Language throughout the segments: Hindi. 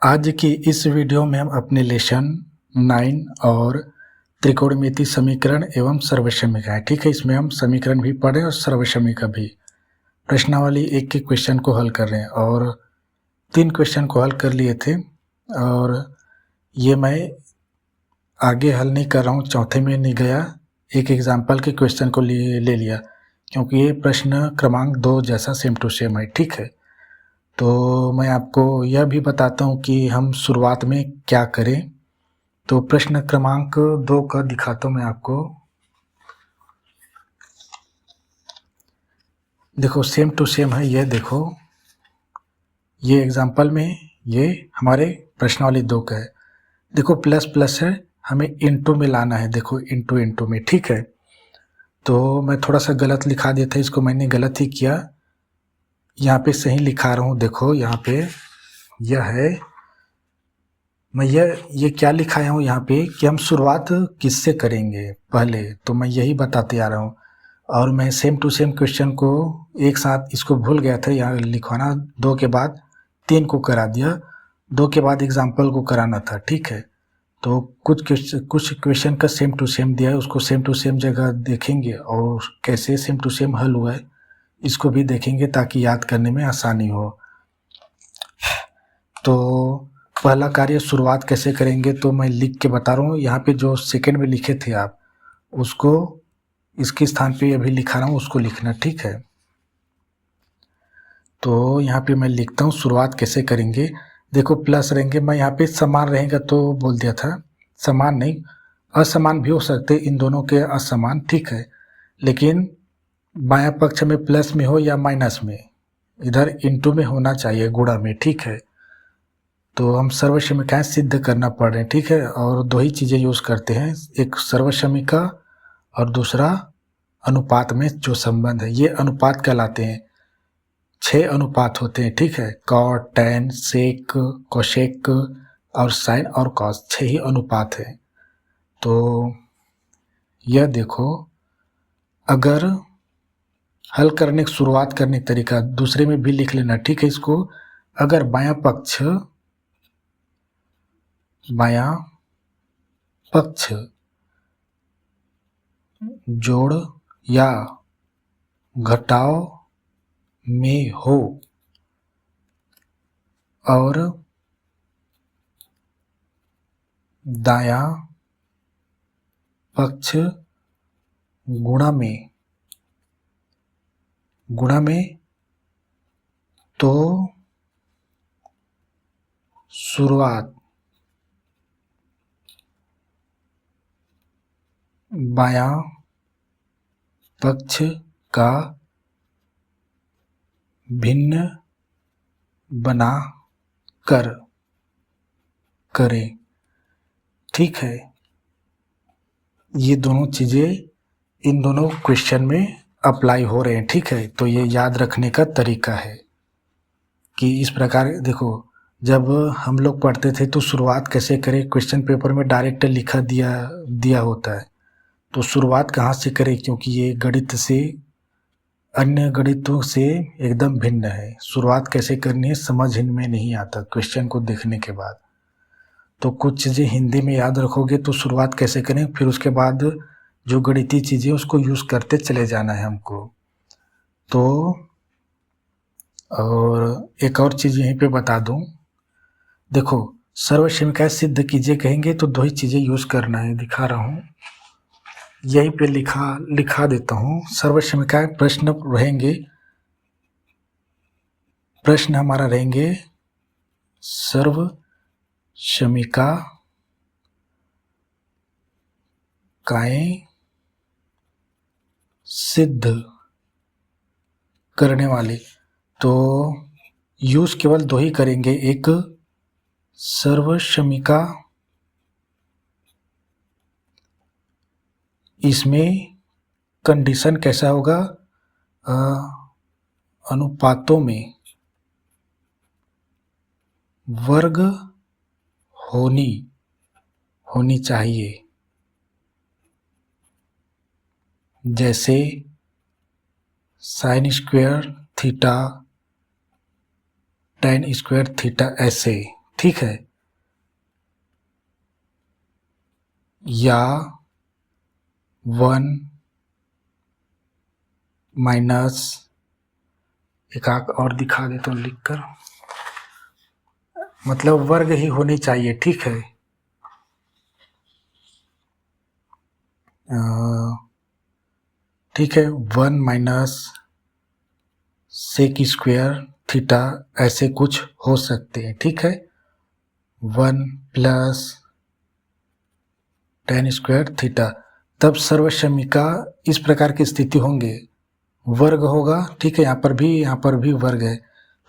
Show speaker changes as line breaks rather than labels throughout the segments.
आज की इस वीडियो में हम अपने लेसन 9 और त्रिकोणमिति समीकरण एवं सर्वसमीकरण, ठीक है, इसमें हम समीकरण भी पढ़े और सर्वसमीकरण भी प्रश्नावली एक एक क्वेश्चन को हल कर रहे हैं और 3 क्वेश्चन को हल कर लिए थे और ये मैं आगे हल नहीं कर रहा हूँ, चौथे में नहीं गया, एक एग्जाम्पल के क्वेश्चन को ले लिया क्योंकि ये प्रश्न क्रमांक 2 जैसा सेम टू सेम है, ठीक है। तो मैं आपको यह भी बताता हूँ कि हम शुरुआत में क्या करें। तो प्रश्न क्रमांक 2 का दिखाता हूँ मैं आपको। देखो सेम टू सेम है, ये देखो, ये एग्जाम्पल में ये हमारे प्रश्नावली 2 का है। देखो प्लस प्लस है, हमें इनटू में लाना है, देखो इनटू इनटू में, ठीक है। तो मैं थोड़ा सा गलत लिखा दिया था, इसको मैंने गलत ही किया, यहाँ पे सही लिखा रहा हूँ। देखो यहाँ पे यह है, मैं ये क्या लिखाया हूँ यहाँ पे कि हम शुरुआत किससे करेंगे पहले, तो मैं यही बताते आ रहा हूँ। और मैं सेम टू सेम क्वेश्चन को एक साथ इसको भूल गया था यहाँ लिखवाना, 2 के बाद 3 को करा दिया, 2 के बाद एग्जाम्पल को कराना था, ठीक है। तो कुछ क्वेश्चन का सेम टू सेम दिया है, उसको सेम टू सेम जगह देखेंगे और कैसे सेम टू सेम हल हुआ है इसको भी देखेंगे ताकि याद करने में आसानी हो। तो पहला कार्य शुरुआत कैसे करेंगे, तो मैं लिख के बता रहा हूँ, यहाँ पे जो सेकंड में लिखे थे आप उसको इसके स्थान पे अभी लिखा रहा हूँ, उसको लिखना, ठीक है। तो यहाँ पे मैं लिखता हूँ शुरुआत कैसे करेंगे। देखो प्लस रहेंगे, मैं यहाँ पे समान रहेगा तो बोल दिया था, समान नहीं, असमान भी हो सकते, इन दोनों के असमान, ठीक है। लेकिन बायां पक्ष में प्लस में हो या माइनस में, इधर इंटू में होना चाहिए, गुणा में, ठीक है। तो हम सर्वसमीकरण सिद्ध करना पड़ रहे हैं, ठीक है। और 2 ही चीज़ें यूज़ करते हैं, एक सर्वसमीका और दूसरा अनुपात में जो संबंध है, ये अनुपात कहलाते हैं। 6 अनुपात होते हैं, ठीक है, कॉट, टैन, सेक, कोशेक और साइन और कॉस, 6 ही अनुपात है। तो यह देखो, अगर हल करने की शुरुआत करने का तरीका दूसरे में भी लिख लेना, ठीक है। इसको अगर बायां पक्ष जोड़ या घटाव में हो और दायां पक्ष गुणा में तो शुरुआत बायां पक्ष का भिन्न बना कर करें, ठीक है। ये दोनों चीज़ें इन दोनों क्वेश्चन में अप्लाई हो रहे हैं, ठीक है। तो ये याद रखने का तरीका है कि इस प्रकार, देखो जब हम लोग पढ़ते थे तो शुरुआत कैसे करें, क्वेश्चन पेपर में डायरेक्ट लिखा दिया होता है, तो शुरुआत कहाँ से करें, क्योंकि ये गणित से, अन्य गणितों से एकदम भिन्न है। शुरुआत कैसे करनी है समझ में नहीं आता क्वेश्चन को देखने के बाद। तो कुछ चीज़ें हिंदी में याद रखोगे तो शुरुआत कैसे करें, फिर उसके बाद जो गणितीय चीज़ें उसको यूज़ करते चले जाना है हमको। तो और एक और चीज़ यहीं पे बता दूं, देखो सर्वसमीकरण सिद्ध कीजिए कहेंगे तो 2 ही चीज़ें यूज़ करना है, दिखा रहा हूँ, यहीं पे लिखा देता हूँ। सर्वसमीकरण प्रश्न हमारा रहेंगे सर्वसमीकरण सिद्ध करने वाले, तो यूज केवल 2 ही करेंगे, एक सर्वसमीकरण, इसमें कंडीशन कैसा होगा, अनुपातों में वर्ग होनी चाहिए, जैसे sign square theta, tan square theta, ऐसे, ठीक है, या 1 माइनस, एक आंख और दिखा देता हूँ लिखकर, मतलब वर्ग ही होनी चाहिए, ठीक है। ठीक है, 1 माइनस सेक स्क्वायर थीटा, ऐसे कुछ हो सकते हैं, ठीक है। 1 प्लस tan स्क्वायर थीटा, तब सर्वसमीका इस प्रकार की स्थिति होंगे, वर्ग होगा, ठीक है। यहाँ पर भी वर्ग है,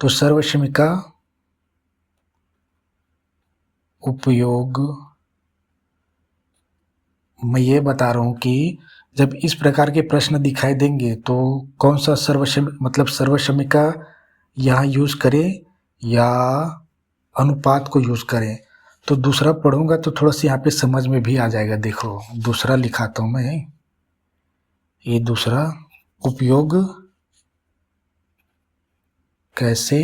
तो सर्वसमीका उपयोग, मैं ये बता रहा हूँ कि जब इस प्रकार के प्रश्न दिखाई देंगे तो कौन सा सर्वसमीका यहाँ यूज करें या अनुपात को यूज करें। तो दूसरा पढ़ूंगा तो थोड़ा सा यहाँ पे समझ में भी आ जाएगा। देखो दूसरा लिखाता हूँ मैं, ये दूसरा, उपयोग कैसे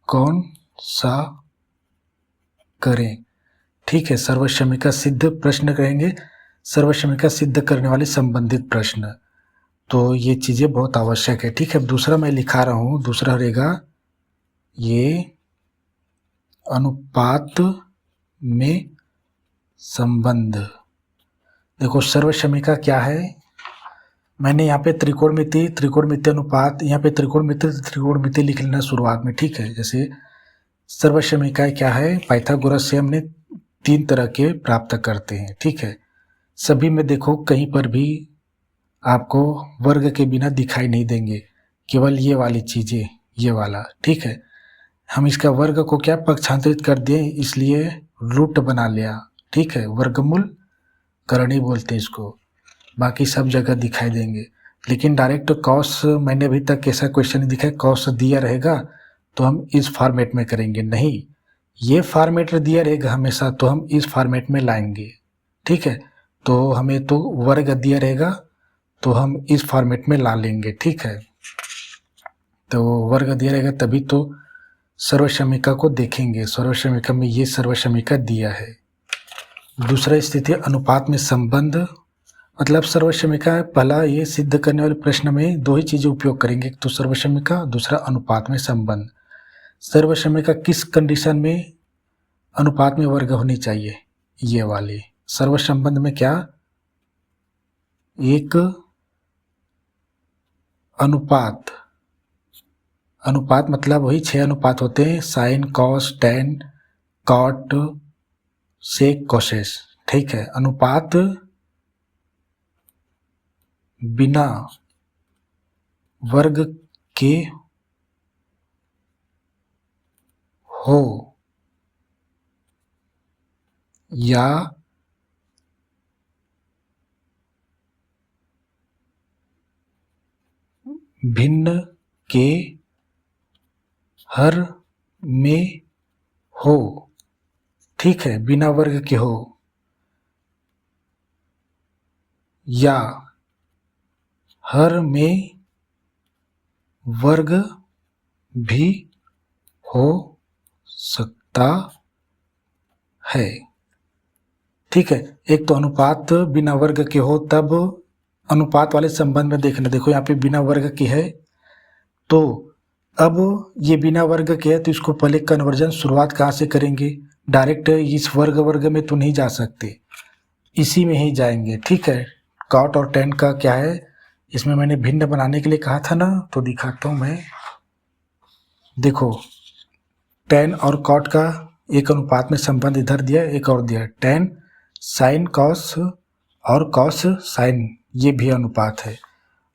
कौन सा करें, ठीक है। सर्वसमीका सिद्ध प्रश्न करेंगे, सर्वसमीका सिद्ध करने वाले संबंधित प्रश्न, तो ये चीज़ें बहुत आवश्यक है, ठीक है। दूसरा मैं लिखा रहा हूँ, दूसरा रहेगा ये अनुपात में संबंध। देखो सर्वसमीका क्या है, मैंने यहाँ पे त्रिकोणमिति अनुपात, यहाँ पे त्रिकोणमिति लिख लेना शुरुआत में, ठीक है। जैसे सर्वसमीकाएं क्या है, पाइथागोरस से हमने 3 तरह के प्राप्त करते हैं, ठीक है। सभी में देखो कहीं पर भी आपको वर्ग के बिना दिखाई नहीं देंगे, केवल ये वाली चीज़ें, ये वाला, ठीक है। हम इसका वर्ग को क्या पक्षांतरित कर दिए, इसलिए रूट बना लिया, ठीक है। वर्गमूल करणी बोलते हैं इसको, बाकी सब जगह दिखाई देंगे। लेकिन डायरेक्ट कॉस, मैंने अभी तक ऐसा क्वेश्चन नहीं दिखा कॉस दिया रहेगा तो हम इस फॉर्मेट में करेंगे, नहीं, ये फॉर्मेट दिया रहेगा हमेशा तो हम इस फॉर्मेट में लाएंगे, ठीक है। तो हमें तो वर्ग दिया रहेगा तो हम इस फॉर्मेट में ला लेंगे, ठीक है। तो वर्ग दिया रहेगा तभी तो सर्वसमीका को देखेंगे, सर्वसमीका में ये सर्वसमीका दिया है। दूसरा स्थिति अनुपात में संबंध, मतलब सर्वसमीका पहला ये सिद्ध करने वाले प्रश्न में 2 ही चीज़ें उपयोग करेंगे, एक तो सर्वसमीका, दूसरा अनुपात में संबंध। सर्वसमीका किस कंडीशन में अनुपात में वर्ग होनी चाहिए, ये वाली। सर्वसंबंध में क्या, एक अनुपात, अनुपात मतलब वही 6 अनुपात होते हैं, sine cos tan cot sec cosec, ठीक है। अनुपात बिना वर्ग के हो या भिन्न के हर में हो, ठीक है, बिना वर्ग के हो या हर में वर्ग भी हो सकता है, ठीक है। एक तो अनुपात बिना वर्ग के हो, तब अनुपात वाले संबंध में देखना, देखो यहाँ पे बिना वर्ग के है, तो अब ये बिना वर्ग के है तो इसको पहले कन्वर्जन शुरुआत कहाँ से करेंगे, डायरेक्ट इस वर्ग में तो नहीं जा सकते, इसी में ही जाएंगे, ठीक है। कॉट और टैन का क्या है, इसमें मैंने भिन्न बनाने के लिए कहा था ना, तो दिखाता हूँ मैं। देखो टैन और कॉट का एक अनुपात में संबंध इधर दिया, एक और दिया, टैन साइन कॉस और कॉस साइन, ये भी अनुपात है।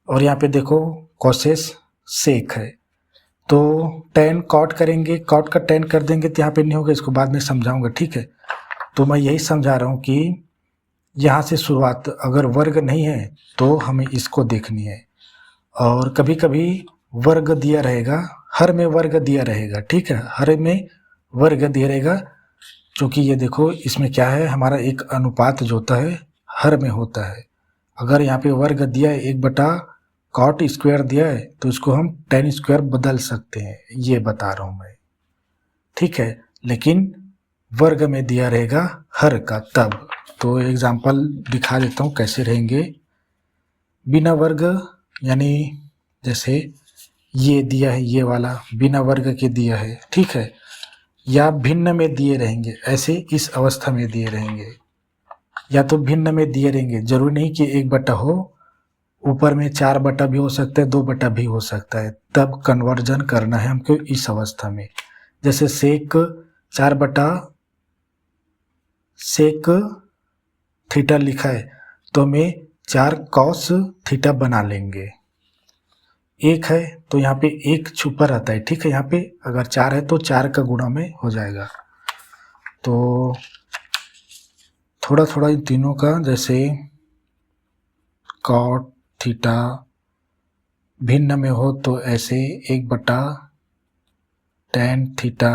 और यहाँ पे देखो कॉसेस सेक है, तो टैन कॉट करेंगे, कॉट का टैन कर देंगे तो यहाँ पे नहीं होगा, इसको बाद में समझाऊंगा, ठीक है। तो मैं यही समझा रहा हूँ कि यहाँ से शुरुआत, अगर वर्ग नहीं है तो हमें इसको देखनी है। और कभी कभी वर्ग दिया रहेगा, हर में वर्ग दिया रहेगा, ठीक है, हर में वर्ग दिया रहेगा, क्योंकि ये देखो इसमें क्या है, हमारा एक अनुपात जो होता है हर में होता है। अगर यहाँ पे वर्ग दिया है 1/cos कॉट स्क्वायर दिया है तो इसको हम टेन स्क्वायर बदल सकते हैं, ये बता रहा हूँ मैं, ठीक है। लेकिन वर्ग में दिया रहेगा हर का तब। तो एग्जाम्पल दिखा देता हूँ कैसे रहेंगे। बिना वर्ग यानी जैसे ये दिया है, ये वाला बिना वर्ग के दिया है, ठीक है, या भिन्न में दिए रहेंगे, ऐसे इस अवस्था में दिए रहेंगे, या तो भिन्न में दिए रहेंगे, जरूरी नहीं कि 1 बटा हो, ऊपर में 4 बटा भी हो सकता है, 2 बटा भी हो सकता है, तब कन्वर्जन करना है हमको इस अवस्था में। जैसे सेक 4 बटा सेक थीटा लिखा है तो हमें 4 कॉस थीटा बना लेंगे। 1 है तो यहाँ पे 1 छुपा रहता है, ठीक है, यहाँ पे अगर 4 है तो 4 का गुणा में हो जाएगा। तो थोड़ा थोड़ा इन तीनों का, जैसे कॉट थीटा भिन्न में हो तो ऐसे 1 बटा टेन थीटा,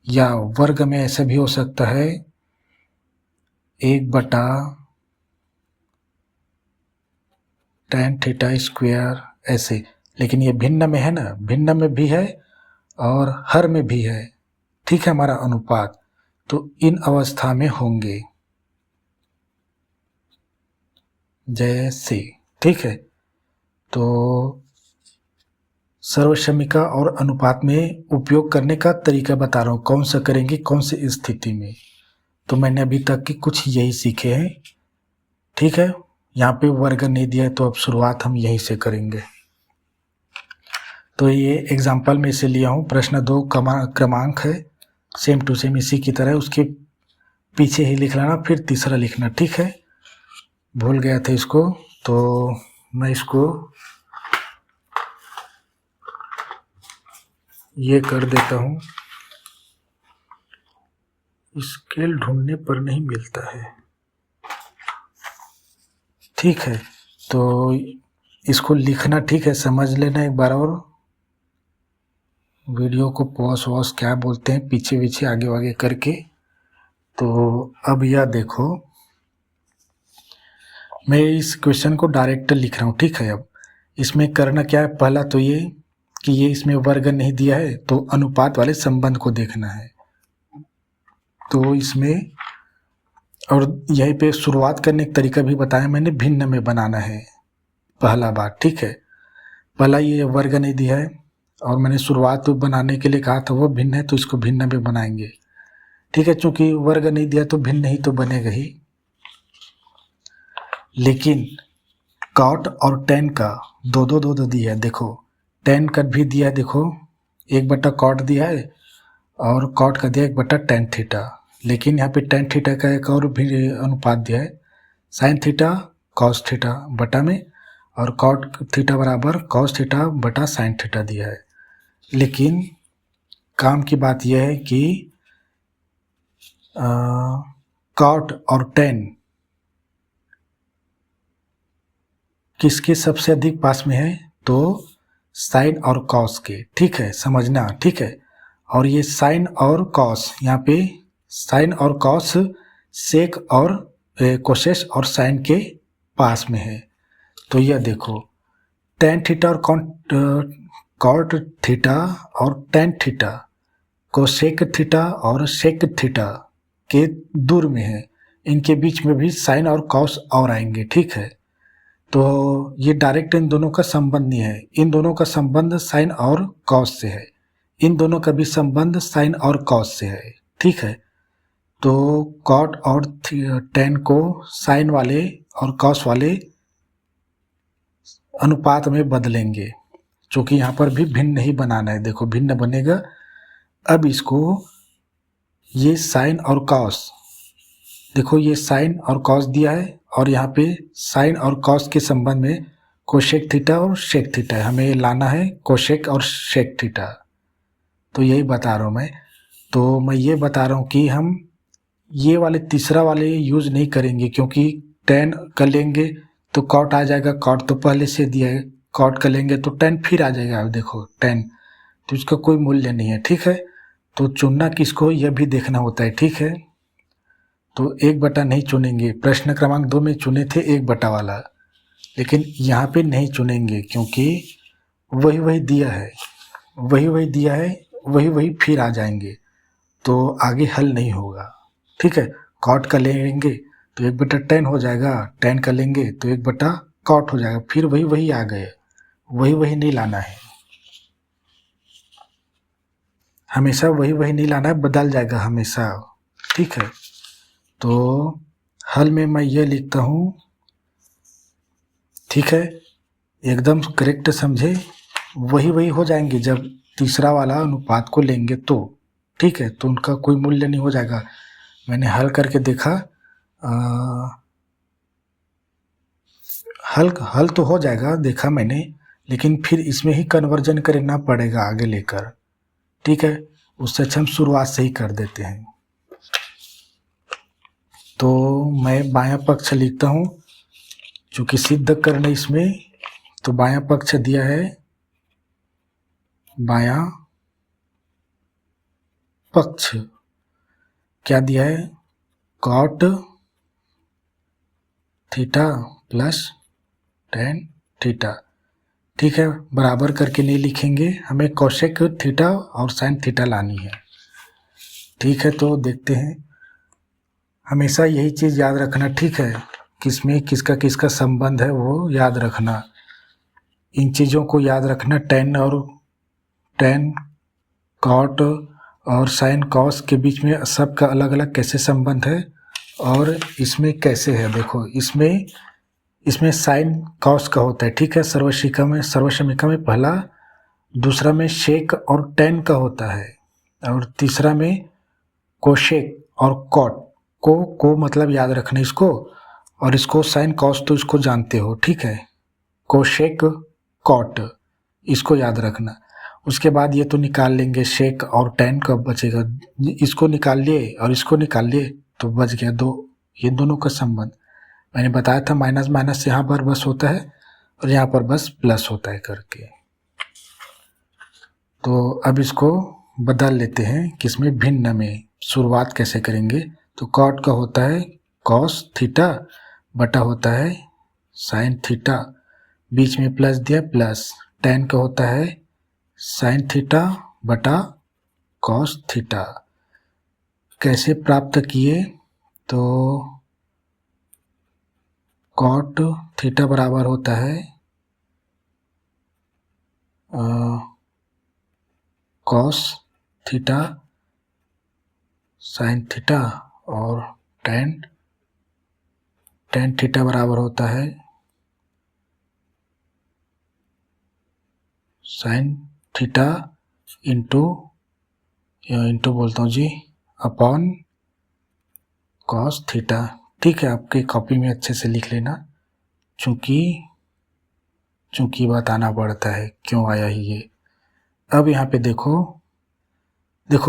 या वर्ग में ऐसे भी हो सकता है 1 बटा टेन थीटा स्क्वायर ऐसे। लेकिन ये भिन्न में है ना, भिन्न में भी है और हर में भी है, ठीक है, हमारा अनुपात। तो इन अवस्था में होंगे जैसे, ठीक है। तो सर्वक्षमिका और अनुपात में उपयोग करने का तरीका बता रहा हूँ, कौन सा करेंगे कौन सी स्थिति में। तो मैंने अभी तक की कुछ यही सीखे हैं, ठीक है। यहाँ पे वर्ग नहीं दिया है तो अब शुरुआत हम यहीं से करेंगे। तो ये एग्जाम्पल में से लिया हूँ, प्रश्न 2 क्रमांक है, सेम टू सेम इसी की तरह, उसके पीछे ही लिख लेना, फिर तीसरा लिखना, ठीक है। भूल गया था इसको, तो मैं इसको ये कर देता हूँ। स्केल ढूंढने पर नहीं मिलता है, ठीक है। तो इसको लिखना, ठीक है, समझ लेना एक बार, और वीडियो को पॉज वॉज क्या बोलते हैं, पीछे पीछे आगे आगे करके। तो अब यह देखो, मैं इस क्वेश्चन को डायरेक्ट लिख रहा हूँ, ठीक है। अब इसमें करना क्या है, पहला तो ये कि ये इसमें वर्ग नहीं दिया है तो अनुपात वाले संबंध को देखना है। तो इसमें, और यहीं पे शुरुआत करने का तरीका भी बताया मैंने, भिन्न में बनाना है पहला बात, ठीक है। पहला ये वर्ग नहीं दिया है और मैंने शुरुआत बनाने के लिए कहा था वो भिन्न है, तो इसको भिन्न में बनाएंगे, ठीक है। चूंकि वर्ग नहीं दिया तो भिन्न ही तो बनेगा ही। लेकिन कॉट और टेन का दो दो दिया है, देखो टेन का भी दिया है, देखो 1 बटा कॉट दिया है और कॉट का दिया 1 बटा टेन थीटा। लेकिन यहाँ पे टेन थीटा का एक और भी अनुपात दिया है, साइन थीटा कॉस थीटा बटा में, और कॉट थीटा बराबर कॉस थीटा बटा साइन थीटा दिया है। लेकिन काम की बात यह है कि कॉट और टेन किसके सबसे अधिक पास में है, तो साइन और कॉस के, ठीक है, समझना, ठीक है। और ये साइन और कॉस, यहाँ पे साइन और कॉस सेक और कोसेस और साइन के पास में है। तो यह देखो टेन थीटा और कॉट थीटा और टेन थीटा कोसेक थीटा और सेक थीटा के दूर में है, इनके बीच में भी साइन और कॉस और आएंगे, ठीक है। तो ये डायरेक्ट इन दोनों का संबंध नहीं है, इन दोनों का संबंध साइन और कॉस से है, इन दोनों का भी संबंध साइन और कॉस से है, ठीक है। तो कॉट और टेन को साइन वाले और कॉस वाले अनुपात में बदलेंगे, क्योंकि यहाँ पर भी भिन्न ही बनाना है, देखो भिन्न बनेगा। अब इसको ये साइन और कॉस, देखो ये साइन और कॉस दिया है और यहाँ पे साइन और कॉस के संबंध में कोशेक थीटा और शेक थीटा है, हमें लाना है कोशेक और शेक थीटा। तो यही बता रहा हूँ मैं। तो मैं ये बता रहा हूँ कि हम ये वाले तीसरा वाले यूज़ नहीं करेंगे, क्योंकि टेन कर लेंगे तो कॉट आ जाएगा, कॉट तो पहले से दिया है, कॉट कर लेंगे तो टेन फिर आ जाएगा, अब देखो टेन, तो इसका कोई मूल्य नहीं है, ठीक है। तो चुनना किसको यह भी देखना होता है, ठीक है। तो 1 बटा नहीं चुनेंगे, प्रश्न क्रमांक 2 में चुने थे 1 बटा वाला, लेकिन यहाँ पे नहीं चुनेंगे क्योंकि वही वही दिया है, वही वही दिया है, वही वही फिर आ जाएंगे, तो आगे हल नहीं होगा। ठीक है, कॉट का लेंगे तो 1/10 हो जाएगा, 10 का लेंगे तो 1/कॉट हो जाएगा, फिर वही वही आ गए, वही वही नहीं लाना है, हमेशा वही वही नहीं लाना है, बदल जाएगा हमेशा। ठीक है, तो हल में मैं ये लिखता हूँ, ठीक है, एकदम करेक्ट समझे, वही वही हो जाएंगे जब तीसरा वाला अनुपात को लेंगे तो। ठीक है, तो उनका कोई मूल्य नहीं हो जाएगा। मैंने हल करके देखा, हल तो हो जाएगा देखा मैंने, लेकिन फिर इसमें ही कन्वर्जन करना पड़ेगा आगे लेकर। ठीक है, उससे अच्छा हम शुरुआत से ही कर देते हैं। तो मैं बायां पक्ष लिखता हूँ, चूँकि सिद्ध करना इसमें, तो बायां पक्ष दिया है, बायां पक्ष क्या दिया है, cot theta plus tan theta. ठीक है, बराबर करके नहीं लिखेंगे, हमें कोसेक थीटा और साइन थीटा लानी है। ठीक है, तो देखते हैं, हमेशा यही चीज़ याद रखना। ठीक है, किसमें किसका किसका संबंध है वो याद रखना, इन चीज़ों को याद रखना। टेन कॉट और साइन कॉस के बीच में सबका अलग अलग कैसे संबंध है, और इसमें कैसे है। देखो इसमें साइन कॉस का होता है। ठीक है, सर्वसमीका में पहला, दूसरा में शेक और टेन का होता है, और तीसरा में कोशेक और कॉट। को मतलब याद रखना इसको, और इसको साइन कॉस तो इसको जानते हो। ठीक है, कोशेक कॉट इसको याद रखना। उसके बाद ये तो निकाल लेंगे, शेक और टेन कब बचेगा, इसको निकाल लिए और इसको निकाल लिए तो बच गया दो, ये दोनों का संबंध। मैंने बताया था माइनस माइनस यहाँ पर बस होता है और यहाँ पर बस प्लस होता है करके। तो अब इसको बदल लेते हैं किसमें, भिन्न में। शुरुआत कैसे करेंगे, तो कॉट का होता है कॉस थीटा बटा होता है साइन थीटा, बीच में प्लस दिया प्लस, टेन का होता है साइन थीटा बटा कॉस थीटा। कैसे प्राप्त किए, तो कॉट थीटा बराबर होता है कॉस थीटा साइन थीटा, और टेन थीटा बराबर होता है साइन थीटा इंटू बोलता हूँ जी, अपॉन कॉस थीटा। ठीक है, आपके कॉपी में अच्छे से लिख लेना, चूँकि बताना पड़ता है क्यों आया ही ये। अब यहाँ पे देखो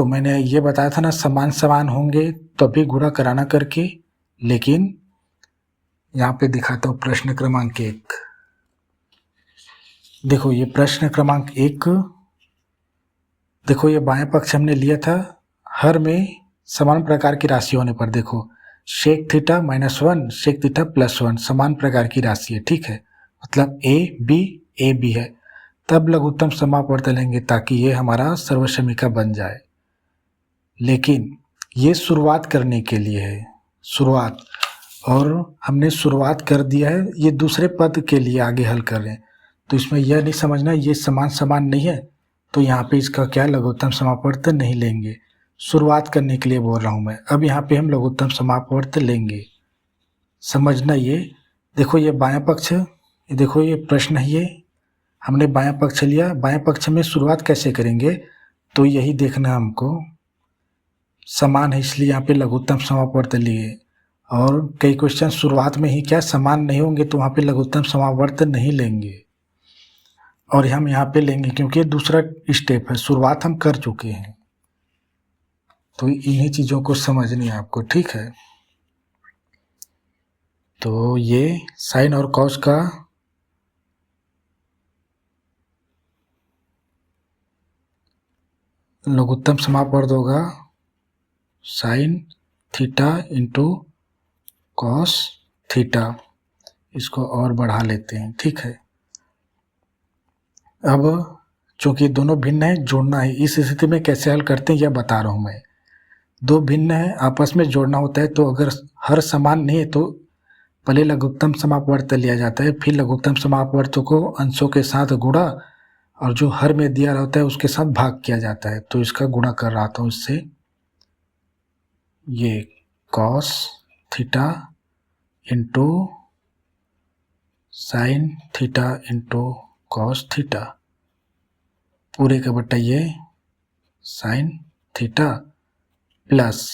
मैंने ये बताया था ना, समान समान होंगे तभी गुणा कराना करके, लेकिन यहाँ पे दिखाता हूँ प्रश्न क्रमांक 1। देखो ये प्रश्न क्रमांक 1, देखो ये बाएं पक्ष हमने लिया था, हर में समान प्रकार की राशि होने पर, देखो शेक थीटा -1 शेक थीटा +1 समान प्रकार की राशि है। ठीक है, मतलब ए बी है, तब लघुत्तम समापवर्त लेंगे ताकि ये हमारा सर्वसमीका बन जाए। लेकिन ये शुरुआत करने के लिए है, शुरुआत, और हमने शुरुआत कर दिया है, ये दूसरे पद के लिए आगे हल कर रहे हैं, तो इसमें यह नहीं समझना ये समान नहीं है, तो यहाँ पे इसका क्या लघुत्तम समापवर्त नहीं लेंगे। शुरुआत करने के लिए बोल रहा हूँ मैं। अब यहाँ पे हम लघुत्तम समापवर्त लेंगे, समझना ये। देखो ये बायां पक्ष, ये देखो ये प्रश्न है, ये हमने बायां पक्ष लिया, बायां पक्ष में शुरुआत कैसे करेंगे, तो यही देखना हमको, समान है इसलिए यहाँ पे लघुत्तम समापवर्त लिए। और कई क्वेश्चन शुरुआत में ही क्या समान नहीं होंगे तो वहाँ पे लघुत्तम समापवर्त नहीं लेंगे, और हम यहाँ पे लेंगे क्योंकि ये दूसरा स्टेप है, शुरुआत हम कर चुके हैं। तो इन्हीं चीज़ों को समझनी है आपको। ठीक है, तो ये साइन और कॉस का लघुत्तम समापवर्त होगा sine theta into cos theta, इसको और बढ़ा लेते हैं, ठीक है। अब चूंकि दोनों भिन्न है, जोड़ना है, इस स्थिति में कैसे हल करते हैं यह बता रहा हूँ मैं। दो भिन्न है, आपस में जोड़ना होता है, तो अगर हर समान नहीं है तो पहले लघुत्तम समापवर्त लिया जाता है, फिर लघुत्तम समापवर्त को अंशों के साथ गुणा और जो हर में दिया रहता है उसके साथ भाग किया जाता है। तो इसका गुणा कर रहा था इससे, ये cos theta into sine theta into cos theta पूरे का बट्टा ये साइन थीटा प्लस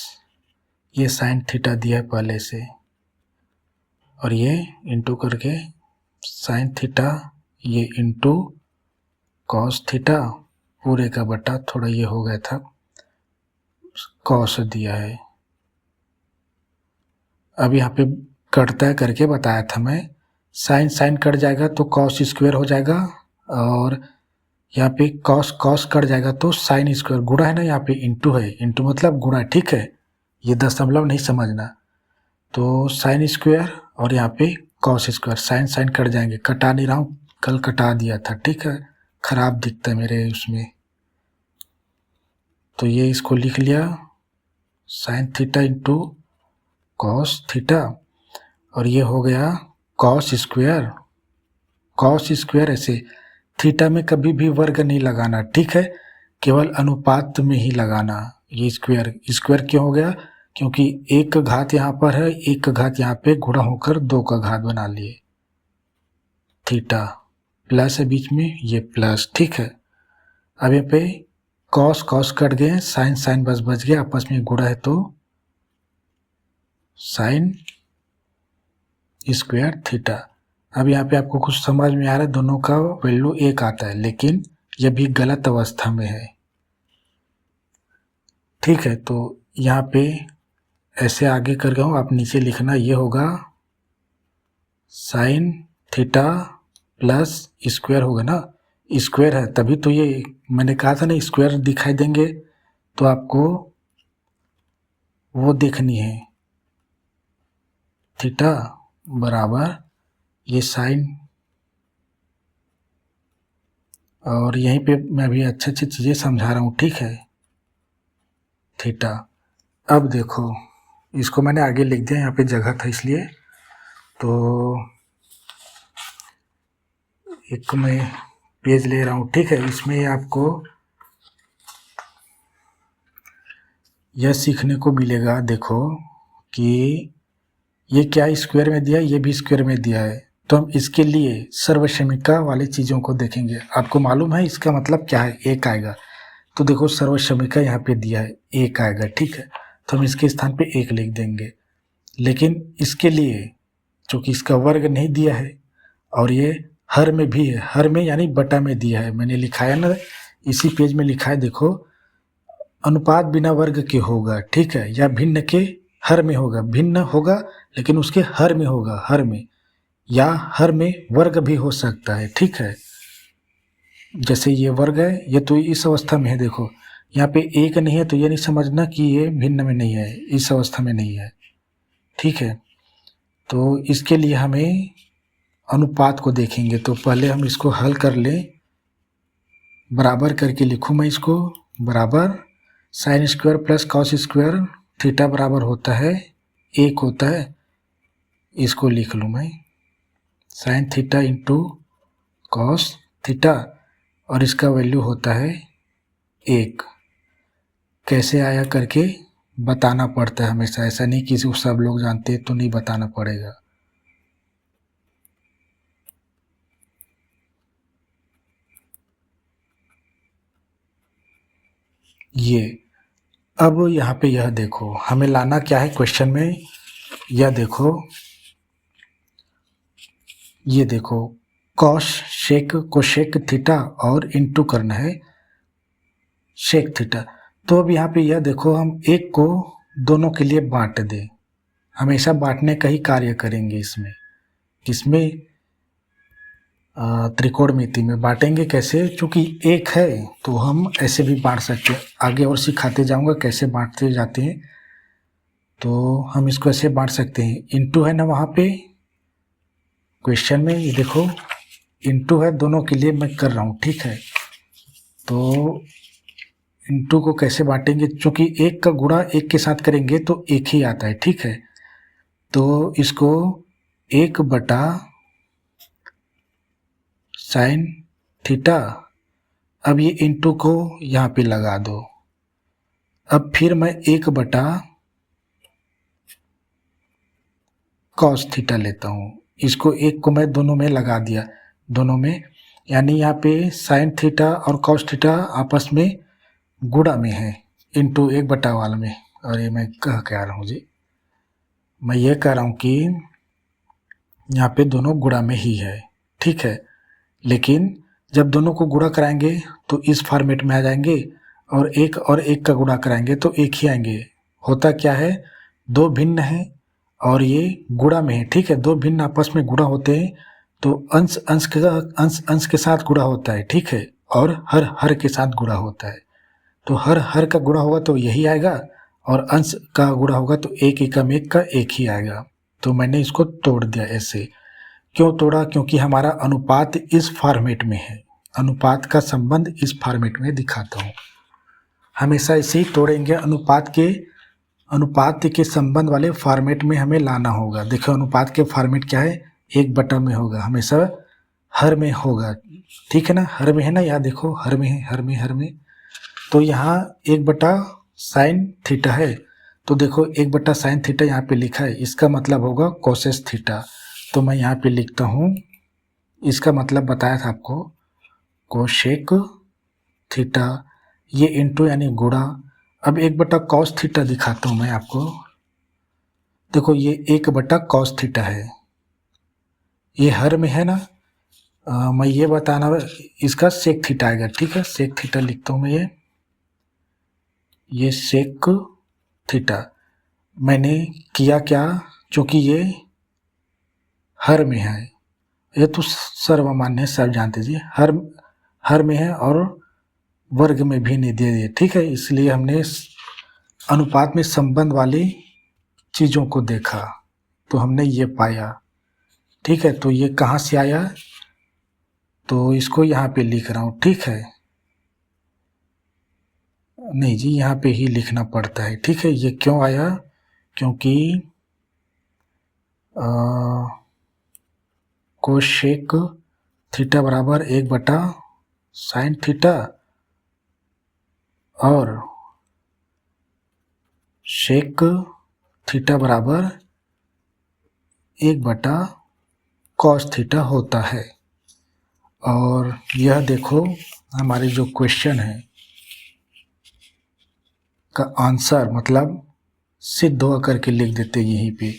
ये साइन थीटा दिया है पहले से, और ये इंटू करके साइन थीटा ये इंटू कॉस थीटा पूरे का बट्टा, थोड़ा ये हो गया था, कॉस दिया है। अब यहाँ पे कटता है करके बताया था मैं, साइन साइन कट जाएगा तो कॉस स्क्वायर हो जाएगा, और यहाँ पे कॉस कॉस कट जाएगा तो साइन स्क्वायर, गुणा है ना, यहाँ पे इंटू है, इंटू मतलब गुणा, ठीक है, ये दशमलव नहीं समझना। तो साइन स्क्वायर और यहाँ पे cos square, sine sine cut जाएंगे, कटा नहीं रहा हूँ, कल कटा दिया था, ठीक है, खराब दिखता है मेरे उसमें। तो ये इसको लिख लिया sine theta into cos theta, और ये हो गया कॉस स्क्वायर, कॉस स्क्वायर ऐसे, थीटा में कभी भी वर्ग नहीं लगाना, ठीक है, केवल अनुपात में ही लगाना। ये स्क्वायर स्क्वायर क्यों हो गया, क्योंकि एक का घात यहाँ पर है, एक का घात यहाँ पे गुणा होकर दो का घात बना लिए, थीटा प्लस है बीच में, ये प्लस, ठीक है। अब यहाँ पे कॉस कॉस कट गए, साइन साइन बस बच गया, आपस में गुणा है तो साइन स्क्वायर थीटा। अब यहाँ पे आपको कुछ समझ में आ रहा है, दोनों का वैल्यू एक आता है, लेकिन यह भी गलत अवस्था में है, ठीक है। तो यहाँ पे ऐसे आगे कर गया हूँ, आप नीचे लिखना, ये होगा साइन थीटा प्लस स्क्वायर होगा ना, स्क्वायर है तभी तो ये मैंने कहा था ना स्क्वायर दिखाई देंगे, तो आपको वो देखनी है, थीटा बराबर ये साइन, और यहीं पे मैं भी अच्छी अच्छी चीज़ें समझा रहा हूँ, ठीक है, थीटा। अब देखो इसको मैंने आगे लिख दिया, यहाँ पे जगह था इसलिए, तो एक मैं पेज ले रहा हूँ, ठीक है। इसमें आपको यह सीखने को मिलेगा, देखो कि ये क्या स्क्वायर में दिया है, ये भी स्क्वायर में दिया है, तो हम इसके लिए सर्वसमीका वाली चीज़ों को देखेंगे। आपको मालूम है इसका मतलब क्या है, एक आएगा, तो देखो सर्वसमीका यहाँ पे दिया है, एक आएगा, ठीक है, तो हम इसके स्थान पे एक लिख देंगे। लेकिन इसके लिए चूँकि इसका वर्ग नहीं दिया है और ये हर में भी है, हर में यानी बटा में दिया है, मैंने लिखा है ना, इसी पेज में लिखा है, देखो अनुपात बिना वर्ग के होगा, ठीक है, या भिन्न के हर में होगा, भिन्न होगा लेकिन उसके हर में होगा, हर में, या हर में वर्ग भी हो सकता है, ठीक है। जैसे ये वर्ग है, ये तो इस अवस्था में है, देखो यहाँ पे एक नहीं है तो ये नहीं समझना कि ये भिन्न में नहीं है, इस अवस्था में नहीं है, ठीक है। तो इसके लिए हमें अनुपात को देखेंगे, तो पहले हम इसको हल कर लें, बराबर करके लिखूँ मैं इसको, बराबर sine square plus cos square theta बराबर होता है एक होता है, इसको लिख लूँ मैं sine theta into cos theta, और इसका वैल्यू होता है एक। कैसे आया करके बताना पड़ता है हमेशा, ऐसा नहीं कि सब लोग जानते तो नहीं बताना पड़ेगा। ये अब यहाँ पे यह देखो हमें लाना क्या है क्वेश्चन में, यह देखो, ये देखो कॉस शेक को शेक थीटा और इंटू करना है शेक थीटा। तो अब यहाँ पे यह देखो हम एक को दोनों के लिए बांट दें, हमेशा बांटने का ही कार्य करेंगे इसमें, किसमें, त्रिकोणमिति में बांटेंगे। कैसे, चूँकि एक है तो हम ऐसे भी बांट सकते हैं, आगे और सिखाते जाऊंगा कैसे बांटते जाते हैं। तो हम इसको ऐसे बांट सकते हैं, इंटू है ना वहाँ पे, क्वेश्चन में ये देखो इंटू है, दोनों के लिए मैं कर रहा हूँ, ठीक है। तो इंटू को कैसे बांटेंगे, क्योंकि एक का गुणा एक के साथ करेंगे तो एक ही आता है, ठीक है। तो इसको 1 बटा साइन थीटा, अब ये इंटू को यहाँ पे लगा दो। अब फिर मैं 1 बटा कॉस थीटा लेता हूँ, इसको एक को मैं दोनों में लगा दिया, दोनों में, यानी यहाँ पे साइन थीटा और कॉस थीटा आपस में गुणा में है, इंटू 1 बटा वाला में। और ये मैं कह क्या रहा हूँ जी, मैं ये कह रहा हूँ कि यहाँ पे दोनों गुणा में ही है, ठीक है। लेकिन जब दोनों को गुणा कराएंगे तो इस फॉर्मेट में आ जाएंगे, और एक का गुणा कराएंगे तो एक ही आएंगे। होता क्या है, दो भिन्न है और ये गुणा में है, ठीक है। दो भिन्न आपस में गुणा होते हैं तो अंश अंश के साथ गुणा होता है, ठीक है, और हर के साथ गुणा होता है। तो हर का गुणा होगा तो यही आएगा, और अंश का गुणा होगा तो एक एकम एक का एक ही आएगा। तो मैंने इसको तोड़ दिया ऐसे। क्यों तोड़ा, क्योंकि हमारा अनुपात इस फॉर्मेट में है, अनुपात का संबंध इस फॉर्मेट में दिखाता हूँ। हमेशा इसे ही तोड़ेंगे, अनुपात के संबंध वाले फॉर्मेट में हमें लाना होगा। देखो अनुपात के फॉर्मेट क्या है, 1 बटा में होगा, हमेशा हर में होगा, ठीक है ना। हर में है ना, यहाँ देखो हर में है, हर में। तो यहाँ 1 बटा साइन थीटा है, तो देखो 1 बटा साइन थीटा यहाँ पे लिखा है, इसका मतलब होगा कोसेस थीटा। तो मैं यहाँ पे लिखता हूँ, इसका मतलब बताया था आपको, कोशेक थीटा, ये इंटू यानी गुणा। अब 1 बटा कॉस थीटा दिखाता हूँ मैं आपको। देखो ये 1 बटा कॉस थीटा है, ये हर में है ना। मैं ये बताना, इसका सेक थीटा आएगा, ठीक है। सेक थीटा लिखता हूँ मैं, ये सेक थीटा। मैंने किया क्या, क्योंकि ये हर में है, ये तो सर्वमान्य सब जानते जी, हर में है और वर्ग में भी नहीं दे दिए, ठीक है। इसलिए हमने अनुपात में संबंध वाली चीज़ों को देखा तो हमने ये पाया, ठीक है। तो ये कहाँ से आया, तो इसको यहाँ पे लिख रहा हूँ, ठीक है। नहीं जी, यहाँ पे ही लिखना पड़ता है, ठीक है। ये क्यों आया, क्योंकि कोशेक थीटा बराबर 1 बटा साइन थीटा और शेक थीटा बराबर 1 बटा कॉस थीटा होता है। और यह देखो हमारे जो क्वेश्चन है का आंसर, मतलब सिद्ध होगा करके लिख देते यहीं पे।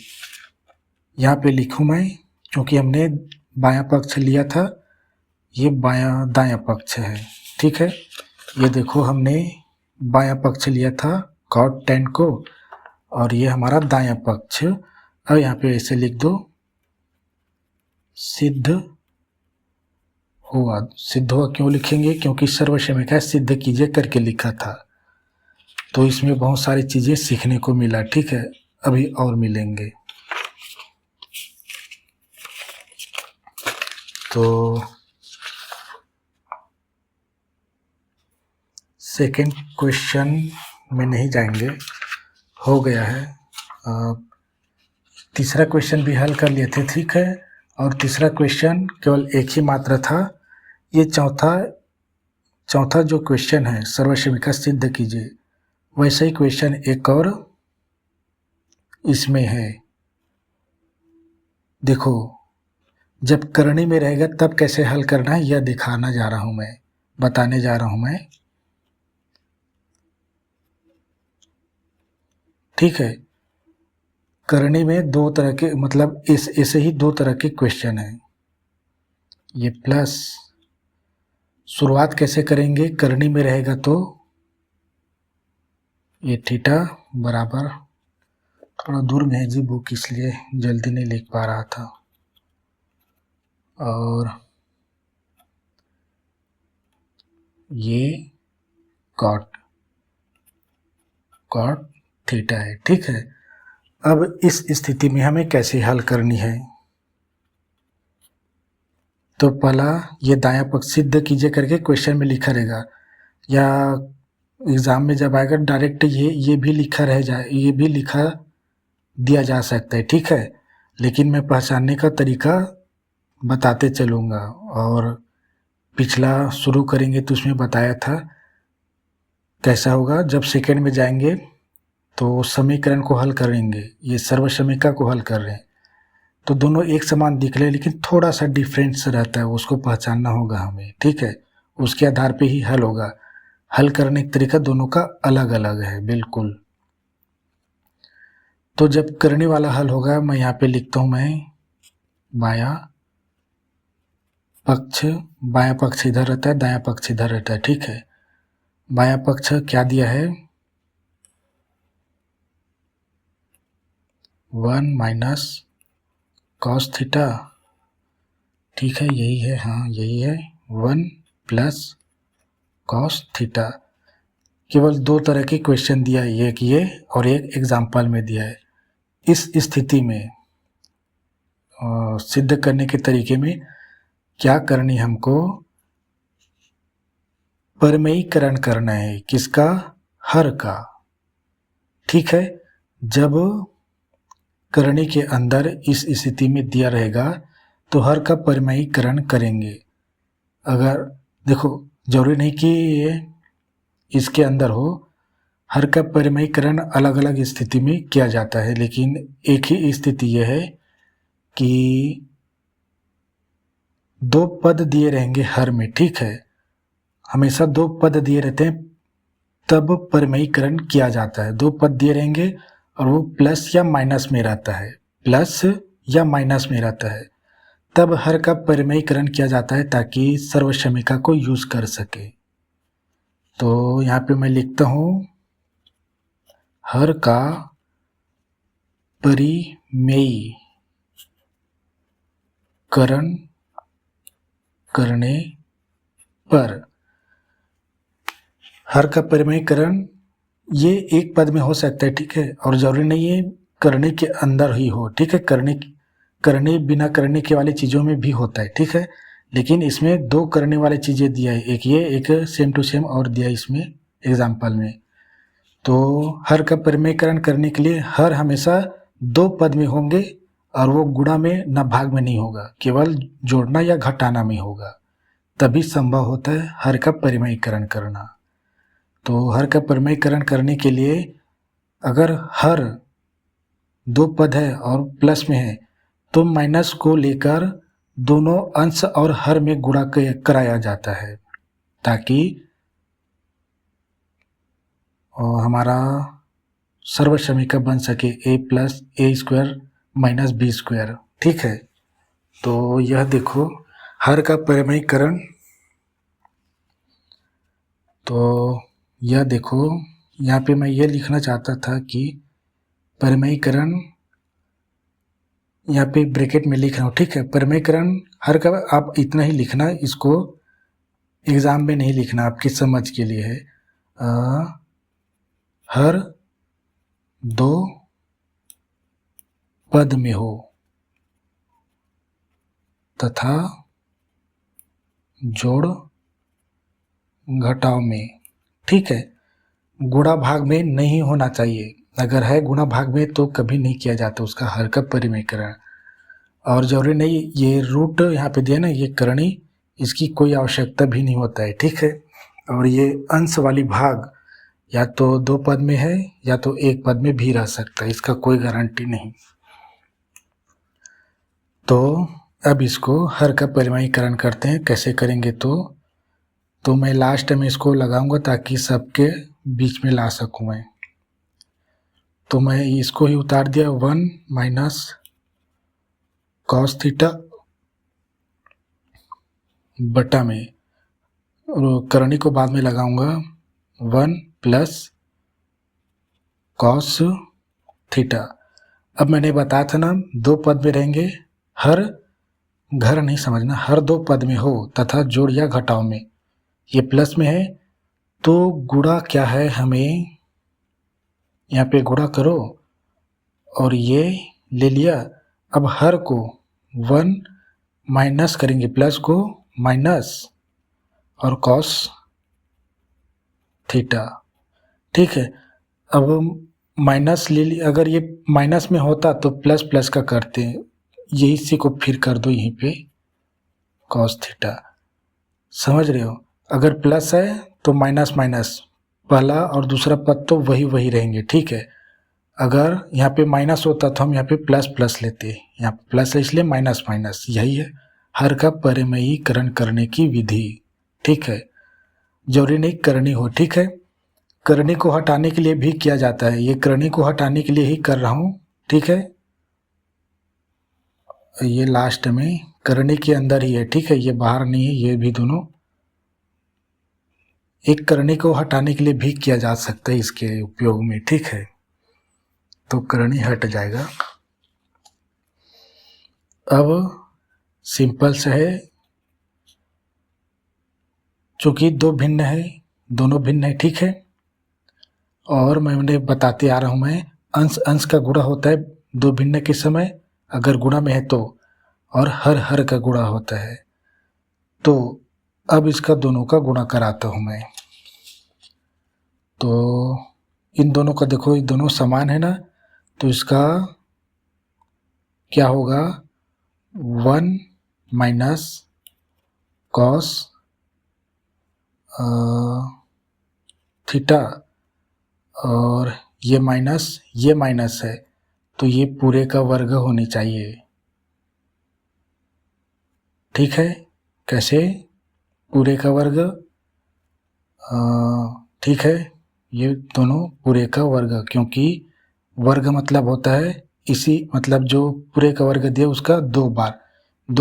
यहाँ पे लिखूँ मैं, क्योंकि हमने बायां पक्ष लिया था, ये दायां पक्ष है, ठीक है। ये देखो हमने बायां पक्ष लिया था cot tan को, और ये हमारा दायां पक्ष। अब यहाँ पे ऐसे लिख दो, सिद्ध हुआ। सिद्ध हुआ क्यों लिखेंगे, क्योंकि सर्वश्रेष्ठ का सिद्ध कीजिए करके लिखा था, तो इसमें बहुत सारी चीज़ें सीखने को मिला, ठीक है। अभी और मिलेंगे। तो सेकंड क्वेश्चन में नहीं जाएंगे, हो गया है। तीसरा क्वेश्चन भी हल कर लिए थे, ठीक है। और तीसरा क्वेश्चन केवल एक ही मात्रा था। ये चौथा जो क्वेश्चन है, सर्वश्रेष्ठ सिद्ध कीजिए, वैसे ही क्वेश्चन एक और इसमें है। देखो जब करनी में रहेगा तब कैसे हल करना है, यह दिखाना जा रहा हूँ मैं, बताने जा रहा हूँ मैं, ठीक है। करनी में दो तरह के, मतलब ऐसे ही दो तरह के क्वेश्चन हैं। ये प्लस शुरुआत कैसे करेंगे, करनी में रहेगा तो ये थीटा बराबर, थोड़ा दूर में है जी बुक, इसलिए जल्दी नहीं लिख पा रहा था। और ये कॉट थीटा है, ठीक है। अब इस स्थिति में हमें कैसे हल करनी है, तो पहला ये दायां पक्ष सिद्ध कीजिए करके क्वेश्चन में लिखा रहेगा, या एग्ज़ाम में जब आएगा डायरेक्ट ये भी लिखा रह जाए, ये भी लिखा दिया जा सकता है, ठीक है। लेकिन मैं पहचानने का तरीका बताते चलूँगा। और पिछला शुरू करेंगे तो उसमें बताया था कैसा होगा। जब सेकेंड में जाएंगे तो समीकरण को हल करेंगे, ये सर्वसमीका को हल कर रहे हैं तो दोनों एक समान दिख रहे हैं, लेकिन थोड़ा सा डिफरेंस रहता है, उसको पहचानना होगा हमें, ठीक है। उसके आधार पे ही हल होगा। हल करने का तरीका दोनों का अलग अलग है बिल्कुल। तो जब करने वाला हल होगा, मैं यहाँ पे लिखता हूँ, मैं बायां पक्ष इधर रहता है, दायां पक्ष इधर रहता है, ठीक है। बायां पक्ष क्या दिया है, 1 माइनस कॉस थीटा, ठीक है, यही है, हाँ यही है, 1 प्लस कॉस थीटा। केवल दो तरह के क्वेश्चन दिया है, एक ये और एक एग्जाम्पल में दिया है। इस स्थिति में सिद्ध करने के तरीके में क्या करनी, हमको परिमेयीकरण करना है, किसका, हर का, ठीक है। जब करने के अंदर इस स्थिति में दिया रहेगा तो हर का परिमेयीकरण करेंगे। अगर देखो जरूरी नहीं कि ये इसके अंदर हो, हर का परिमेयीकरण अलग अलग स्थिति में किया जाता है, लेकिन एक ही स्थिति यह है कि दो पद दिए रहेंगे हर में, ठीक है। हमेशा दो पद दिए रहते हैं तब परिमेयीकरण किया जाता है। दो पद दिए रहेंगे और वो प्लस या माइनस में रहता है, प्लस या माइनस में रहता है, तब हर का परिमेयीकरण किया जाता है ताकि सर्वसमीका को यूज कर सके। तो यहाँ पे मैं लिखता हूँ, हर का परिमेयीकरण करने पर, हर का परिमेयीकरण ये एक पद में हो सकता है, ठीक है, और जरूरी नहीं है करने के अंदर ही हो, ठीक है। करने बिना करने के वाली चीज़ों में भी होता है, ठीक है, लेकिन इसमें दो करने वाली चीज़ें दिया है, एक ये, एक सेम टू सेम और दिया है इसमें एग्जाम्पल में। तो हर का परिमेयीकरण करने के लिए हर हमेशा दो पद में होंगे और वो गुणा में न भाग में नहीं होगा, केवल जोड़ना या घटाना में होगा, तभी संभव होता है हर का परिमेयीकरण करना। तो हर का परिमेयीकरण करने के लिए अगर हर दो पद है और प्लस में है तो माइनस को लेकर दोनों अंश और हर में गुणा कराया जाता है ताकि हमारा सर्वसमीका बन सके a plus a square minus b square, ठीक है। तो यह देखो हर का परिमेयीकरण, तो यह देखो यहाँ पे मैं ये लिखना चाहता था कि परिमेयीकरण, यहाँ पे ब्रैकेट में लिख रहा हूँ, ठीक है। परिमेयीकरण हर का आप इतना ही लिखना, इसको एग्जाम में नहीं लिखना, आपकी समझ के लिए है। हर दो पद में हो तथा जोड़ घटाव में, ठीक है। गुणा भाग में नहीं होना चाहिए, अगर है गुणा भाग में तो कभी नहीं किया जाता उसका हर का परिमेयीकरण। और जरूरी नहीं ये रूट यहाँ पे दिया ना, ये करणी, इसकी कोई आवश्यकता भी नहीं होता है, ठीक है। और ये अंश वाली भाग या तो दो पद में है या तो एक पद में भी रह सकता है, इसका कोई गारंटी नहीं। तो अब इसको हर का परिमेयीकरण करते हैं, कैसे करेंगे तो मैं लास्ट में इसको लगाऊंगा ताकि सबके बीच में ला सकूं मैं। तो मैं इसको ही उतार दिया, 1 माइनस कॉस थीटा बटा में, और करणी को बाद में लगाऊंगा, 1 प्लस कॉस थीटा। अब मैंने बताया था ना दो पद में रहेंगे, हर घर नहीं समझना, हर दो पद में हो तथा जोड़ या घटाव में, ये प्लस में है तो गुणा क्या है, हमें यहाँ पे गुणा करो और ये ले लिया। अब हर को 1 माइनस करेंगे प्लस को माइनस और कॉस थीटा, ठीक है। अब माइनस ले ली, अगर ये माइनस में होता तो प्लस प्लस का करते, ये इसी को फिर कर दो यहीं पे कॉस थीटा, समझ रहे हो। अगर प्लस है तो माइनस माइनस, पहला और दूसरा पद तो वही वही रहेंगे, ठीक है। अगर यहाँ पे माइनस होता तो हम यहाँ पे प्लस प्लस लेते, यहाँ पे प्लस है इसलिए माइनस माइनस, यही है हर का परिमेयीकरण करने की विधि, ठीक है। जरूरी नहीं करनी हो, ठीक है। करनी को हटाने के लिए भी किया जाता है, ये करनी को हटाने के लिए ही कर रहा हूँ, ठीक है। ये लास्ट में करनी के अंदर ही है, ठीक है, ये बाहर नहीं है, ये भी दोनों एक करनी को हटाने के लिए भी किया जा सकता है इसके उपयोग में, ठीक है। तो करनी हट जाएगा। अब सिंपल से है, चूंकि दो भिन्न है, दोनों भिन्न है, ठीक है। और मैंने बताते आ रहा हूँ मैं, अंश अंश का गुणा होता है दो भिन्न के समय अगर गुणा में है तो, और हर हर का गुणा होता है। तो अब इसका दोनों का गुणा कराता हूँ मैं। तो इन दोनों का देखो, ये दोनों समान है ना, तो इसका क्या होगा, 1 माइनस कॉस थीटा, और ये माइनस है तो ये पूरे का वर्ग होनी चाहिए, ठीक है। कैसे पूरे का वर्ग, ठीक है, ये दोनों पूरे का वर्ग, क्योंकि वर्ग मतलब होता है इसी, मतलब जो पूरे का वर्ग दिया उसका दो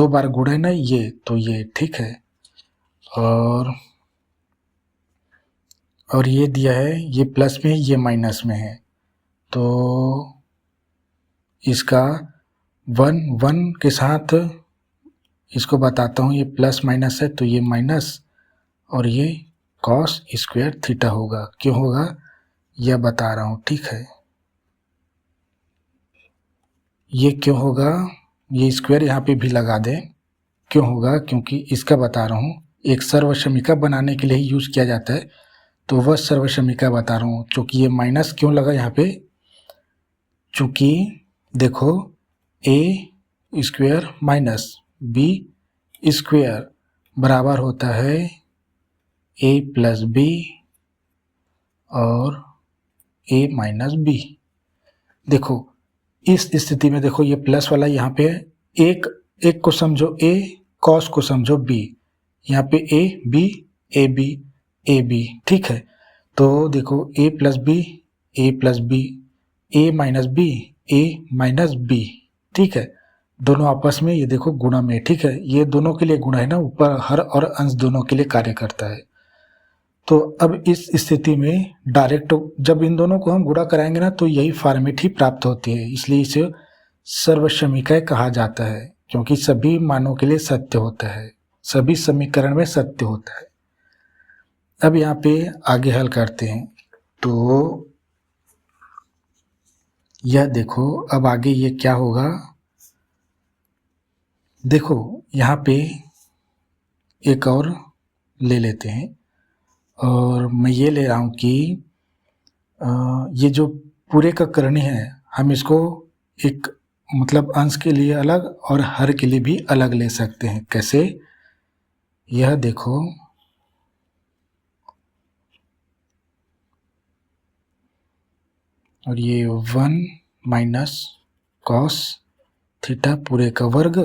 बार गुणा है ना ये, तो ये ठीक है। और ये दिया है, ये प्लस में है ये माइनस में है, तो इसका 1 के साथ इसको बताता हूँ, ये प्लस माइनस है तो ये माइनस, और ये कॉस स्क्वायर थीटा होगा। क्यों होगा यह बता रहा हूँ, ठीक है। ये क्यों होगा, ये स्क्वायर यहाँ पे भी लगा दें, क्यों होगा, क्योंकि इसका बता रहा हूँ, एक सर्वसमीका बनाने के लिए ही यूज किया जाता है, तो वह सर्वसमीका बता रहा हूँ। चूँकि ये माइनस क्यों लगा यहाँ पे, चूँकि देखो ए स्क्वायर माइनस बी स्क्वायर बराबर होता है ए प्लस बी और ए माइनस बी। देखो इस स्थिति में देखो ये प्लस वाला यहाँ पे है, एक को समझो ए, कॉस को समझो बी, यहाँ पे ए बी, ठीक है। तो देखो ए प्लस बी, ए माइनस बी, ठीक है। दोनों आपस में ये देखो गुणा में, ठीक है, ये दोनों के लिए गुणा है ना, ऊपर हर और अंश दोनों के लिए कार्य करता है। तो अब इस स्थिति में डायरेक्ट जब इन दोनों को हम गुणा कराएंगे ना, तो यही फॉर्मेट ही प्राप्त होती है, इसलिए इसे सर्वसमीकरण कहा जाता है, क्योंकि सभी मानों के लिए सत्य होता है, सभी समीकरण में सत्य होता है। अब यहाँ पे आगे हल करते हैं, तो यह देखो अब आगे ये क्या होगा, देखो यहाँ पे एक और ले लेते हैं, और मैं ये ले रहा हूँ कि ये जो पूरे का करनी है, हम इसको एक मतलब अंश के लिए अलग और हर के लिए भी अलग ले सकते हैं। कैसे, यह देखो और ये 1 माइनस कॉस थीटा पूरे का वर्ग,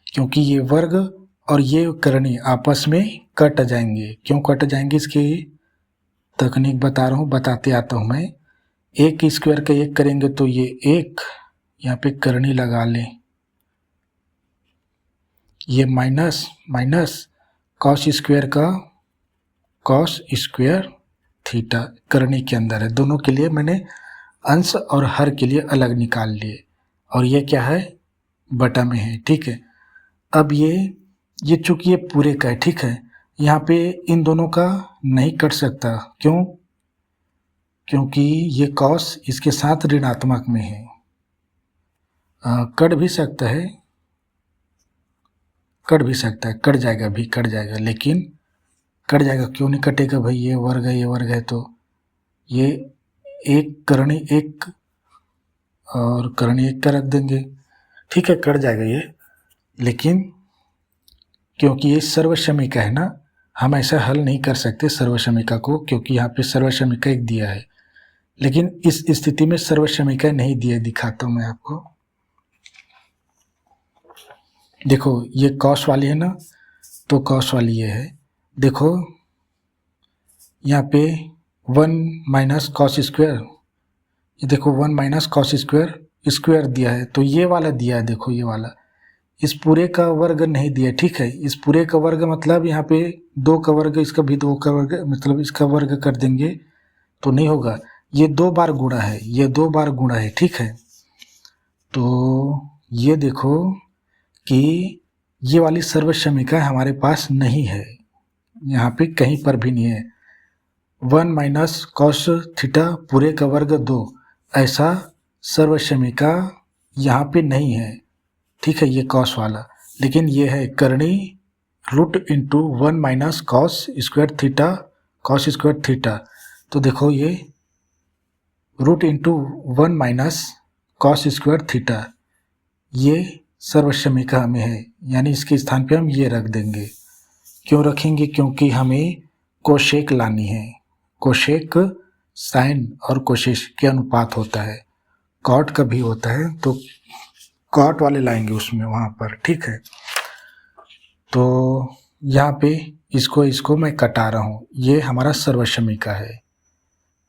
क्योंकि ये वर्ग और ये करनी आपस में कट जाएंगे। क्यों कट जाएंगे, इसकी तकनीक बता रहा हूँ, बताते आता हूँ मैं। एक स्क्वायर का एक करेंगे तो ये एक, यहाँ पे करनी लगा लें, ये माइनस कॉस स्क्वायर का कॉस स्क्वायर थीटा करनी के अंदर है, दोनों के लिए मैंने अंश और हर के लिए अलग निकाल लिए, और ये क्या है बटा में है, ठीक है। अब ये चूंकि ये पूरे का है, ठीक है, यहाँ पे इन दोनों का नहीं कट सकता, क्यों, क्योंकि ये कॉस इसके साथ ऋणात्मक में है, कट भी सकता है, कट भी सकता है, कट जाएगा भी, कट जाएगा, लेकिन कट जाएगा क्यों नहीं कटेगा भाई, ये वर्ग है, ये वर्ग है, तो ये एक करणी एक और करणी एक का रख देंगे, ठीक है, कट जाएगा ये। लेकिन क्योंकि ये सर्वसमीका है ना, हम ऐसा हल नहीं कर सकते सर्वसमीका को, क्योंकि यहाँ पे सर्वसमीका एक दिया है, लेकिन इस स्थिति में सर्वसमीका नहीं दिया, दिखाता हूँ मैं आपको। देखो ये कॉस वाली है ना, तो कॉस वाली ये है, देखो यहाँ पे 1 माइनस कॉस स्क्वायर, ये देखो 1 माइनस कॉस स्क्वायर स्क्वायर दिया है, तो ये वाला दिया है, देखो ये वाला, इस पूरे का वर्ग नहीं दिया, ठीक है, इस पूरे का वर्ग मतलब यहाँ पे 2 का वर्ग, इसका भी 2 का वर्ग, मतलब इसका वर्ग कर देंगे तो नहीं होगा, ये 2 बार गुणा है, ये 2 बार गुणा है, ठीक है। तो ये देखो कि ये वाली सर्वसमीका हमारे पास नहीं है, यहाँ पे कहीं पर भी नहीं है। 1 माइनस कॉस थीटा पूरे का वर्ग 2, ऐसा सर्वसमीका यहाँ पे नहीं है, ठीक है, ये कॉस वाला, लेकिन ये है करणी root into 1 minus cos square theta, cos square theta, तो देखो ये root into 1 minus cos square theta, ये सर्वसमीका में है, यानी इसके स्थान पे हम ये रख देंगे। क्यों रखेंगे, क्योंकि हमें कोशेक लानी है, कोशेक साइन और कोशेक के अनुपात होता है, कॉट का भी होता है, तो कॉट वाले लाएंगे उसमें वहाँ पर, ठीक है। तो यहाँ पे इसको मैं कटा रहा हूँ, ये हमारा सर्वसमीका है,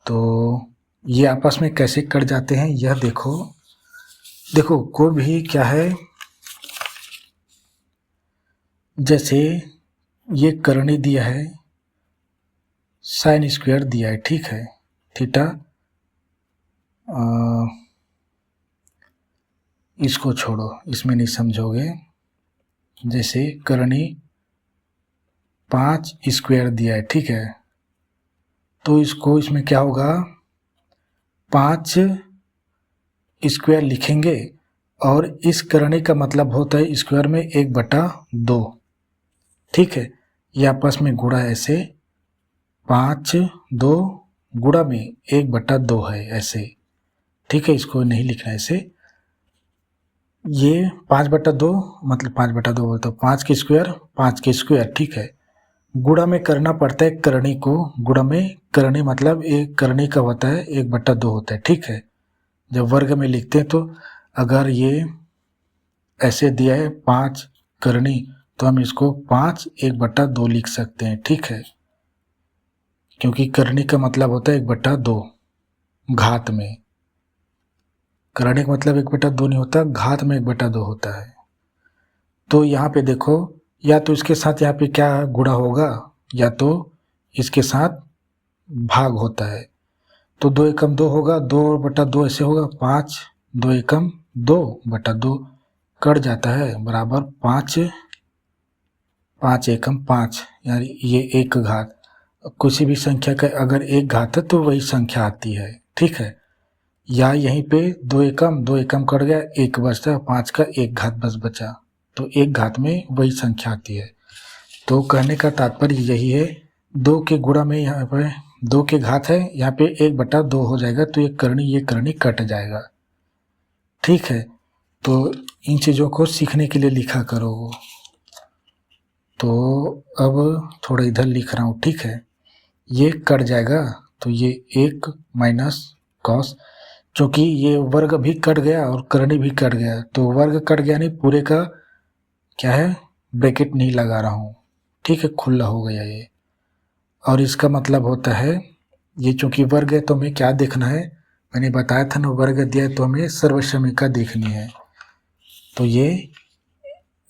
तो ये आपस में कैसे कट जाते हैं यह देखो, देखो कोई भी क्या है, जैसे ये करणी दिया है, साइन स्क्वायर दिया है, ठीक है, थीटा, इसको छोड़ो, इसमें नहीं समझोगे, जैसे करणी 5 स्क्वायर दिया है, ठीक है, तो इसको इसमें क्या होगा, 5 स्क्वायर लिखेंगे, और इस करणी का मतलब होता है स्क्वायर में 1/2, ठीक है, ये आपस में गुणा ऐसे 5 2 गुणा में 1/2 है ऐसे, ठीक है, इसको नहीं लिखना ऐसे, ये 5/2 मतलब 5/2 बोलते हो, 5 के स्क्वायर, ठीक है, गुणा में करना पड़ता है करणी को, गुणा में करणी मतलब एक करणी का होता है 1/2 होता है, ठीक है। जब वर्ग में लिखते हैं तो अगर ये ऐसे दिया है 5 करणी, तो हम इसको 5 1/2 लिख सकते हैं, ठीक है, क्योंकि करणी का मतलब होता है 1/2 घात में, करणी का मतलब 1/2 नहीं होता, घात में 1/2 होता है। तो यहाँ पे देखो, या तो इसके साथ यहाँ पे क्या गुणा होगा, या तो इसके साथ भाग होता है, तो 2 एकम 2 होगा, 2/2 ऐसे होगा, 5 2 एकम 2/2 कट जाता है, बराबर 5 5 एकम 5, यानी ये एक घात, किसी भी संख्या का अगर एक घात है तो वही संख्या आती है, ठीक है, या यहीं पे 2 एकम कट गया, एक बचता, 5 का एक घात बस बचा, तो एक घात में वही संख्या आती है। तो कहने का तात्पर्य यही है, 2 के गुणा में यहाँ पे 2 के घात है, यहाँ पे 1/2 हो जाएगा, तो ये करणी कट जाएगा, ठीक है। तो इन चीज़ों को सीखने के लिए लिखा करो। तो अब थोड़ा इधर लिख रहा हूँ, ठीक है, ये कट जाएगा, तो ये 1 माइनस कॉस, चूँकि ये वर्ग भी कट गया और करणी भी कट गया, तो वर्ग कट गया नहीं, पूरे का क्या है, ब्रैकेट नहीं लगा रहा हूँ, ठीक है, खुला हो गया ये, और इसका मतलब होता है ये चूँकि वर्ग है तो हमें क्या देखना है, मैंने बताया था ना, वर्ग दिया है तो हमें सर्वसमीका देखनी है, तो ये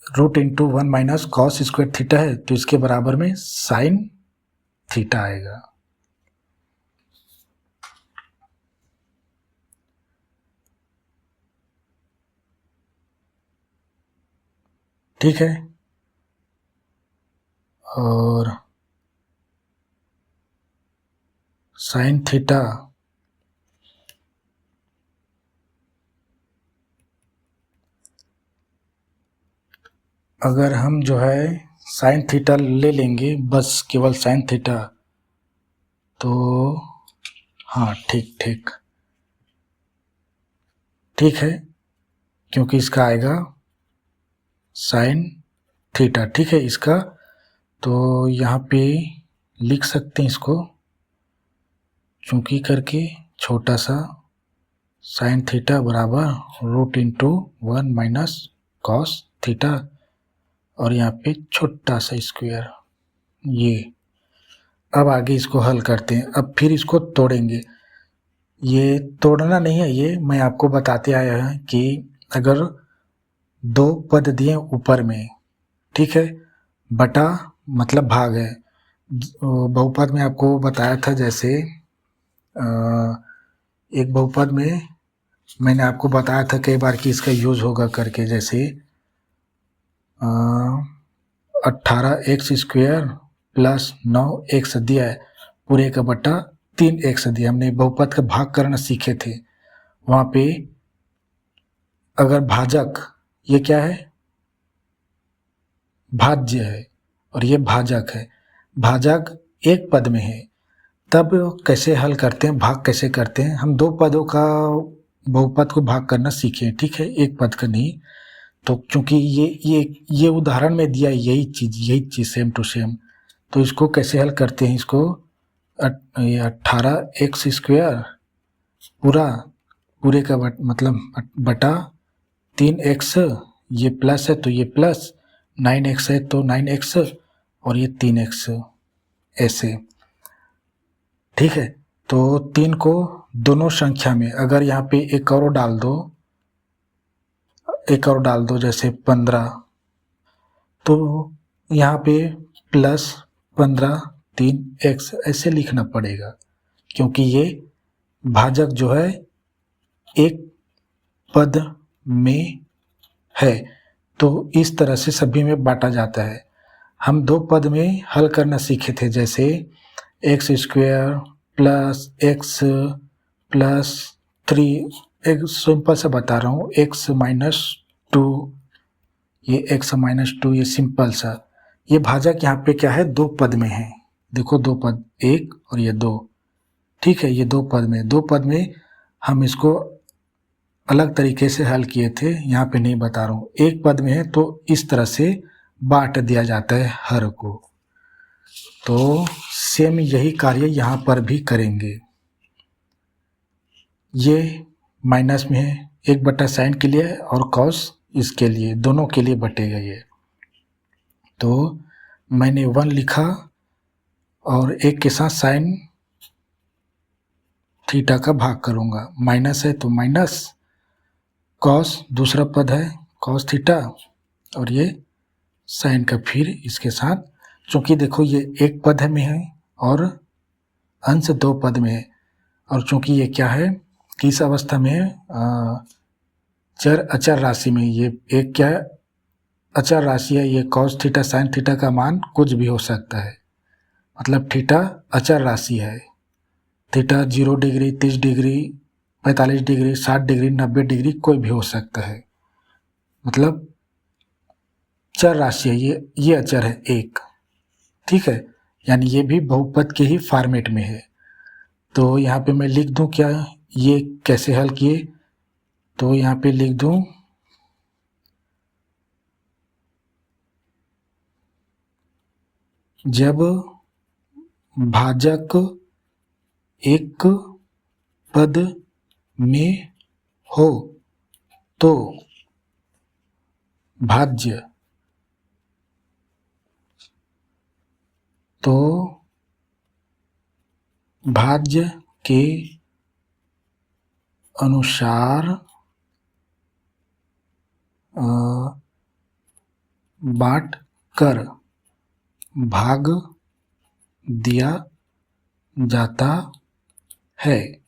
root into 1 minus cos square theta है, तो इसके बराबर में साइन थीटा आएगा, ठीक है। और साइन थीटा अगर हम जो है साइन थीटा ले लेंगे, बस केवल साइन थीटा, तो हाँ ठीक ठीक ठीक है, क्योंकि इसका आएगा साइन थीटा, ठीक है इसका। तो यहाँ पे लिख सकते हैं इसको चूंकि करके छोटा सा साइन थीटा बराबर root into 1 minus cos theta, और यहाँ पे छोटा सा स्क्वायर। ये अब आगे इसको हल करते हैं। अब फिर इसको तोड़ेंगे। ये तोड़ना नहीं है, ये मैं आपको बताते आया है कि अगर दो पद दिए ऊपर में, ठीक है, बटा मतलब भाग है। बहुपद में आपको बताया था, जैसे एक बहुपद में मैंने आपको बताया था कई बार कि इसका यूज होगा करके, जैसे 18x² प्लस 9x दिया है, पूरे का बटा 3x दिया। हमने बहुपद का भाग करना सीखे थे। वहाँ पे अगर भाजक, ये क्या है, भाज्य है, और ये भाजक है, भाजक एक पद में है, तब कैसे हल करते हैं, भाग कैसे करते हैं। हम दो पदों का बहुपद को भाग करना सीखे, ठीक है, एक पद का नहीं। तो क्योंकि ये उदाहरण में दिया यही चीज़ सेम टू सेम, तो इसको कैसे हल करते हैं, इसको 18x² पूरे का मतलब बटा 3x, ये प्लस है तो ये प्लस, 9x है तो 9x, और ये 3x ऐसे, ठीक है। तो 3 को दोनों संख्या में अगर यहाँ पे एक और डाल दो जैसे 15, तो यहाँ पे प्लस 15 3x ऐसे लिखना पड़ेगा, क्योंकि ये भाजक जो है एक पद में है। तो इस तरह से सभी में बांटा जाता है। हम दो पद में हल करना सीखे थे, जैसे x² प्लस x प्लस 3, एक सिंपल सा बता रहा हूँ, x माइनस 2, ये x माइनस 2, ये सिंपल सा। ये भाजक यहाँ पे क्या है, दो पद में है। देखो दो पद, एक और ये दो, ठीक है, ये दो पद में हम इसको अलग तरीके से हल किए थे, यहाँ पे नहीं बता रहा हूँ। एक पद में है तो इस तरह से बांट दिया जाता है हर को। तो सेम यही कार्य यहाँ पर भी करेंगे। ये माइनस में है, 1/sin के लिए और cos इसके लिए, दोनों के लिए बटेगा ये। तो मैंने 1 लिखा और एक के साथ साइन थीटा का भाग करूँगा, माइनस है तो माइनस, कॉस दूसरा पद है कॉस थीटा, और ये साइन का फिर इसके साथ, चूँकि देखो ये एक पद में है और अंश दो पद में है, और चूँकि ये क्या है, किस अवस्था में है, अचर राशि में। ये एक क्या है, अचर राशि है। ये कॉस थीटा साइन थीटा का मान कुछ भी हो सकता है, मतलब थीटा अचर राशि है। Theta 0 degree, 30 degree, 45 degree, 60 degree, 90 degree कोई भी हो सकता है, मतलब चर राशि है। ये अचर है एक, ठीक है, यानी ये भी बहुपद के ही फॉर्मेट में है। तो यहाँ पे मैं लिख दूं क्या, ये कैसे हल किए, तो यहाँ पे लिख दूं जब भाजक एक पद में हो तो भाज्य, तो भाज्य के अनुसार बांट कर भाग दिया जाता है।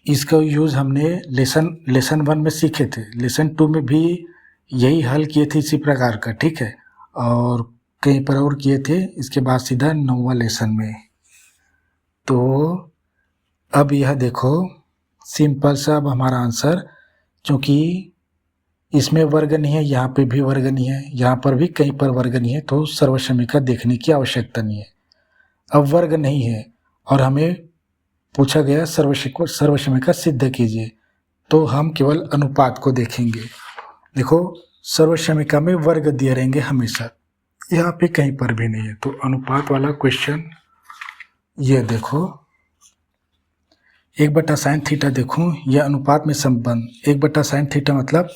इसका यूज़ हमने लेसन 1 में सीखे थे, लेसन 2 में भी यही हल किए थे इसी प्रकार का, ठीक है, और कहीं पर और किए थे, इसके बाद सीधा 9वां लेसन में। तो अब यह देखो सिंपल सा अब हमारा आंसर, क्योंकि इसमें वर्ग नहीं है, यहाँ पे भी वर्ग नहीं है, यहाँ पर भी कहीं पर वर्ग नहीं है, तो सर्वसमीका देखने की आवश्यकता नहीं है। अब वर्ग नहीं है और हमें पूछा गया सर्वसमीका सिद्ध कीजिए, तो हम केवल अनुपात को देखेंगे। देखो सर्वसमीका में वर्ग दिए रहेंगे हमेशा, यहाँ पे कहीं पर भी नहीं है, तो अनुपात वाला क्वेश्चन ये देखो 1/sin थीटा। देखो यह अनुपात में संबंध 1/sin थीटा मतलब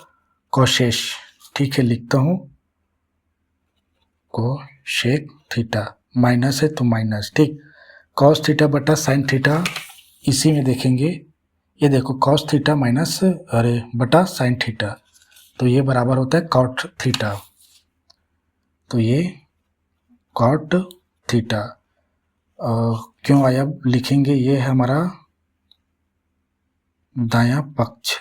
कोशेश, ठीक है, लिखता हूँ कोशेक थीटा, माइनस है तो माइनस, ठीक। कॉस थीटा बटा साइन थीटा इसी में देखेंगे, ये देखो कॉस थीटा माइनस बटा साइन थीटा, तो ये बराबर होता है कॉट थीटा, तो ये कॉट थीटा। क्यों आया लिखेंगे, ये है हमारा दायां पक्ष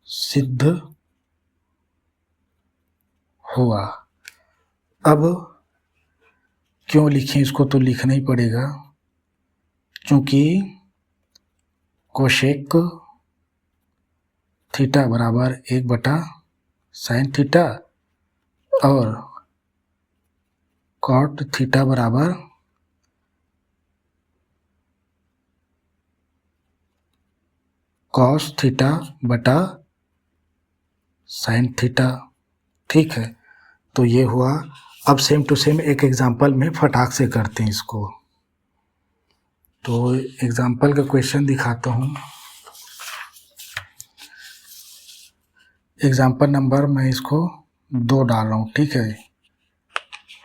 सिद्ध हुआ। अब क्यों लिखें इसको, तो लिखना ही पड़ेगा, क्योंकि कोशेक थीटा बराबर 1/sin थीटा और कॉट थीटा बराबर कॉस थीटा बटा साइन थीटा, ठीक है। तो ये हुआ। अब सेम टू सेम एक एग्जांपल में फटाक से करते हैं इसको, तो एग्जांपल का क्वेश्चन दिखाता हूँ। एग्जांपल नंबर मैं इसको 2 डाल रहा हूँ, ठीक है,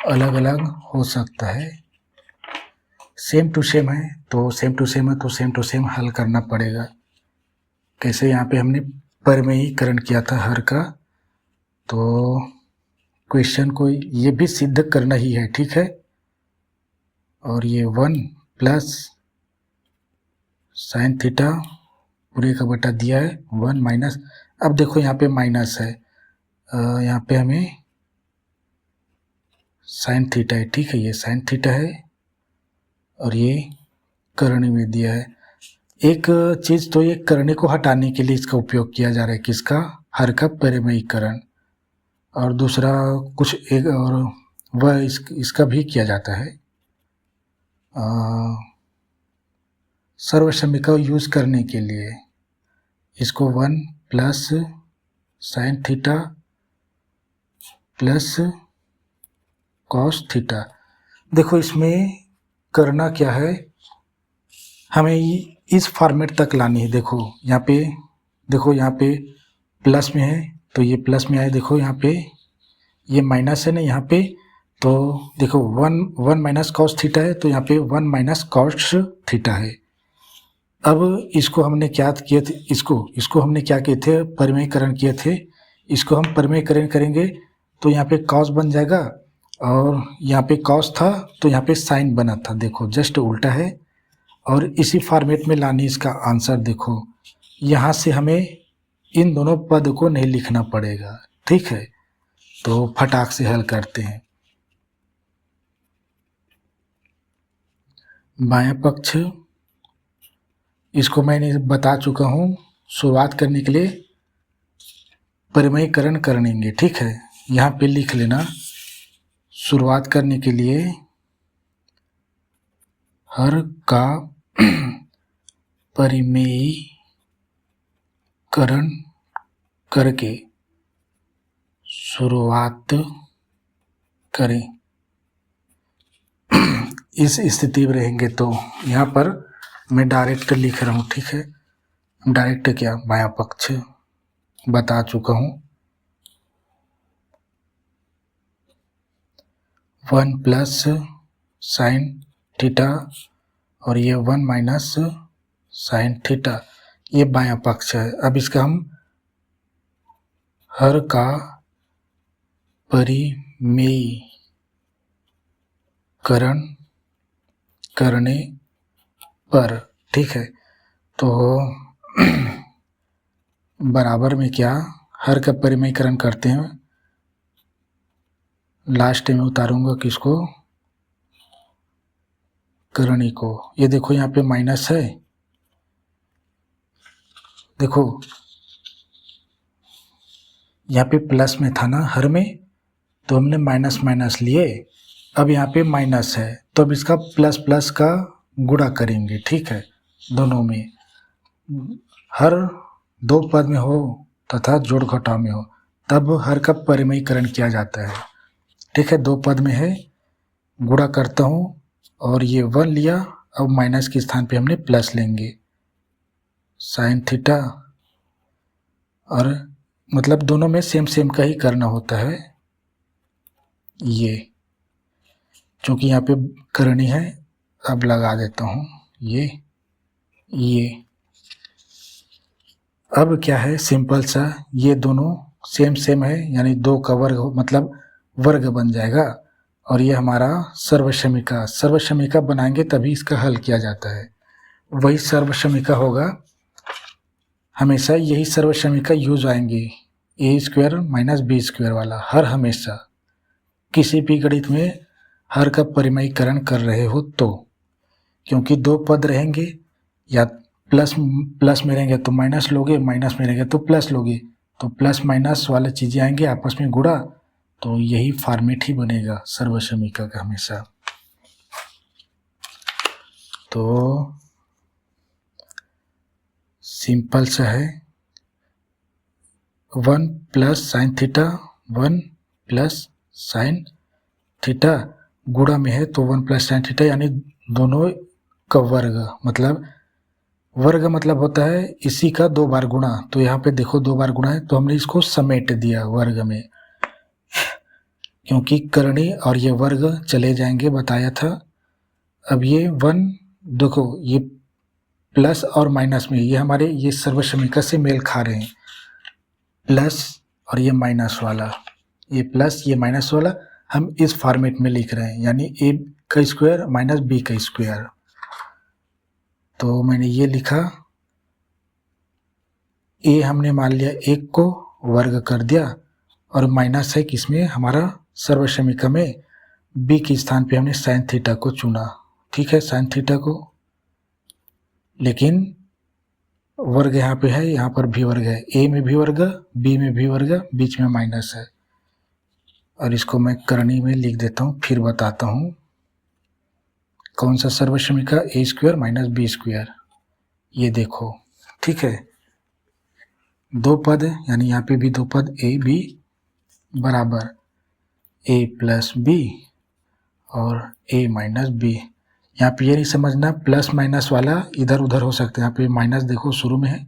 अलग अलग हो सकता है, सेम टू सेम है तो सेम टू सेम है तो सेम टू सेम हल करना पड़ेगा। कैसे, यहाँ पे हमने परिमेयीकरण किया था हर का, तो क्वेश्चन को ये भी सिद्ध करना ही है, ठीक है। और ये 1+sin थीटा पूरे का बटा दिया है 1 माइनस, अब देखो यहाँ पे माइनस है, यहाँ पे हमें साइन थीटा है, ठीक है, ये साइन थीटा है और ये करणी में दिया है। एक चीज़ तो ये करणी को हटाने के लिए इसका उपयोग किया जा रहा है, किसका, हर का परिमेयीकरण, और दूसरा कुछ एक और वह इसका भी किया जाता है। सर्वसमीका यूज़ करने के लिए इसको 1+sin theta plus cos theta, देखो इसमें करना क्या है, हमें इस फॉर्मेट तक लानी है। देखो यहाँ पे, देखो यहाँ पे प्लस में है तो ये प्लस में आए, देखो यहाँ पे ये माइनस है ना यहाँ पे, तो देखो 1 माइनस कॉस थीटा है, तो यहाँ पे 1 माइनस कॉस थीटा है। अब इसको हमने क्या किए थे, इसको हमने क्या किए थे, परिमेयीकरण किए थे, इसको हम परिमेयीकरण करेंगे तो यहाँ पे कॉस बन जाएगा, और यहाँ पे कॉस था तो यहाँ पे साइन बना था, देखो जस्ट उल्टा है। और इसी फॉर्मेट में लानी इसका आंसर, देखो यहाँ से हमें इन दोनों पद को नहीं लिखना पड़ेगा, ठीक है। तो फटाक से हल करते हैं। बायां पक्ष इसको मैंने बता चुका हूँ, शुरुआत करने के लिए परिमेयीकरण करेंगे, ठीक है, यहाँ पे लिख लेना, शुरुआत करने के लिए हर का परिमेयीकरण करके शुरुआत करें। इस स्थिति में रहेंगे तो यहाँ पर मैं डायरेक्ट लिख रहा हूँ, ठीक है, डायरेक्ट क्या, बायां पक्ष बता चुका हूँ, 1+sin थीटा और ये 1 माइनस साइन थीटा, ये बायां पक्ष है। अब इसका हम हर का परिमेयीकरण करने पर, ठीक है, तो बराबर में क्या, हर का परिमेयीकरण करते हैं, लास्ट में उतारूंगा किसको, करणी को। ये देखो यहाँ पे माइनस है, देखो यहाँ पे प्लस में था ना हर में, तो हमने माइनस माइनस लिए। अब यहाँ पे माइनस है तो अब इसका प्लस प्लस का गुणा करेंगे, ठीक है। दोनों में हर दो पद में हो तथा जोड़ घटाव में हो तब हर का परिमयीकरण किया जाता है, ठीक है। दो पद में है, गुणा करता हूँ और ये 1 लिया, अब माइनस के स्थान पे हमने प्लस लेंगे साइन थीटा, और मतलब दोनों में सेम सेम का ही करना होता है। ये क्योंकि यहाँ पे करनी है, अब लगा देता हूँ ये अब क्या है, सिंपल सा, ये दोनों सेम सेम है यानी 2 का वर्ग मतलब वर्ग बन जाएगा। और ये हमारा सर्वसमीका बनाएंगे तभी इसका हल किया जाता है। वही सर्वसमीका होगा, हमेशा यही सर्वसमीका यूज आएंगे, a² - b² वाला हर हमेशा किसी भी गणित में हर का परिमयीकरण कर रहे हो तो, क्योंकि 2 पद रहेंगे, या प्लस में रहेंगे तो माइनस लोगे, माइनस में रहेंगे तो प्लस लोगे, तो प्लस माइनस वाले चीज़ें आएंगे आपस में गुणा, तो यही फॉर्मेट ही बनेगा सर्वसमीका का हमेशा। तो सिंपल सा है, 1 + sin थीटा 1 + sin थीटा गुणा में है तो 1 + sin थीटा यानी दोनों का वर्ग, मतलब वर्ग मतलब होता है इसी का 2 बार गुणा। तो यहाँ पे देखो 2 बार गुणा है तो हमने इसको समेट दिया वर्ग में, क्योंकि करणी और ये वर्ग चले जाएंगे बताया था। अब ये 1 देखो, ये प्लस और माइनस में ये हमारे ये सर्वसमीका से मेल खा रहे हैं, प्लस और ये माइनस वाला, ये प्लस ये माइनस वाला हम इस फॉर्मेट में लिख रहे हैं, यानी a² - b²। तो मैंने ये लिखा, a हमने मान लिया 1 को वर्ग कर दिया, और माइनस है किसमें, हमारा सर्वसमीका में b के स्थान पे हमने साइन थीटा को चुना, ठीक है, साइन थीटा को। लेकिन वर्ग यहाँ पे है, यहाँ पर भी वर्ग है, a में भी वर्ग, b में भी वर्ग, बीच में माइनस है। और इसको मैं करणी में लिख देता हूँ, फिर बताता हूँ कौन सा सर्वसमीका, a² - b²। ये देखो, ठीक है, 2 पद यानी यहाँ पे भी 2 पद, a b बराबर a + b और a - b। यहाँ पे ये नहीं समझना प्लस माइनस वाला इधर उधर हो सकता है, यहाँ पे माइनस देखो शुरू में है,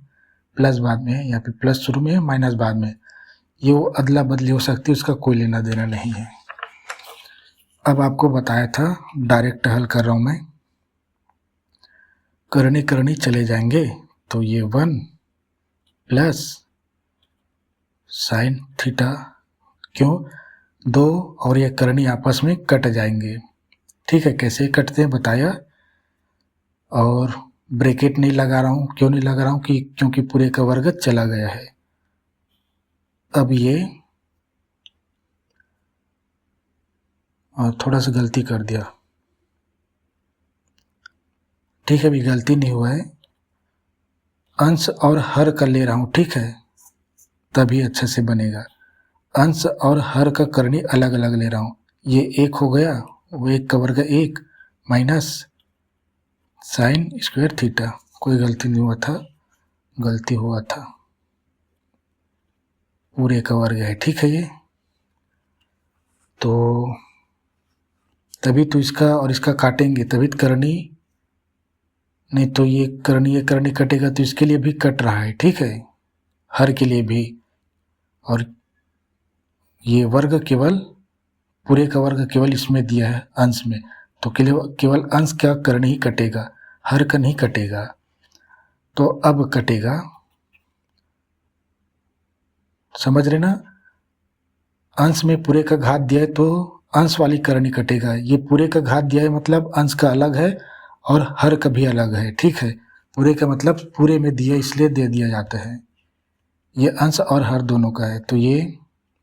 प्लस बाद में है, यहाँ पे प्लस शुरू में है, माइनस बाद में, ये वो अदला बदली हो सकती है, उसका कोई लेना देना नहीं है। अब आपको बताया था, डायरेक्ट हल कर रहा हूँ मैं, करनी चले जाएंगे तो ये 1 + sin थीटा, क्यों, 2 और ये करनी आपस में कट जाएंगे, ठीक है। कैसे कटते हैं बताया, और ब्रैकेट नहीं लगा रहा हूँ, क्यों नहीं लगा रहा हूँ, क्योंकि पूरे का वर्ग चला गया है। अब ये और थोड़ा सा गलती कर दिया, ठीक है, अभी गलती नहीं हुआ है, अंश और हर का ले रहा हूँ, ठीक है, तभी अच्छे से बनेगा। अंश और हर का करनी अलग अलग ले रहा हूँ, ये 1 हो गया, वो 1 का वर्ग 1 माइनस sin² थीटा, कोई गलती नहीं हुआ था, गलती हुआ था, पूरे का वर्ग है, ठीक है। ये तो तभी तो इसका और इसका काटेंगे तभी तो करनी, नहीं तो ये करनी कटेगा तो इसके लिए भी कट रहा है, ठीक है, हर के लिए भी। और ये वर्ग केवल पूरे का वर्ग केवल इसमें दिया है अंश में, तो केवल अंश का करनी ही कटेगा, हर का नहीं कटेगा। तो अब कटेगा, समझ रहे ना, अंश में पूरे का घात दिया है तो अंश वाली करनी कटेगा, ये पूरे का घात दिया है मतलब अंश का अलग है और हर का भी अलग है, ठीक है। पूरे का मतलब पूरे में दिया इसलिए दे दिया जाता है, ये अंश और हर दोनों का है। तो ये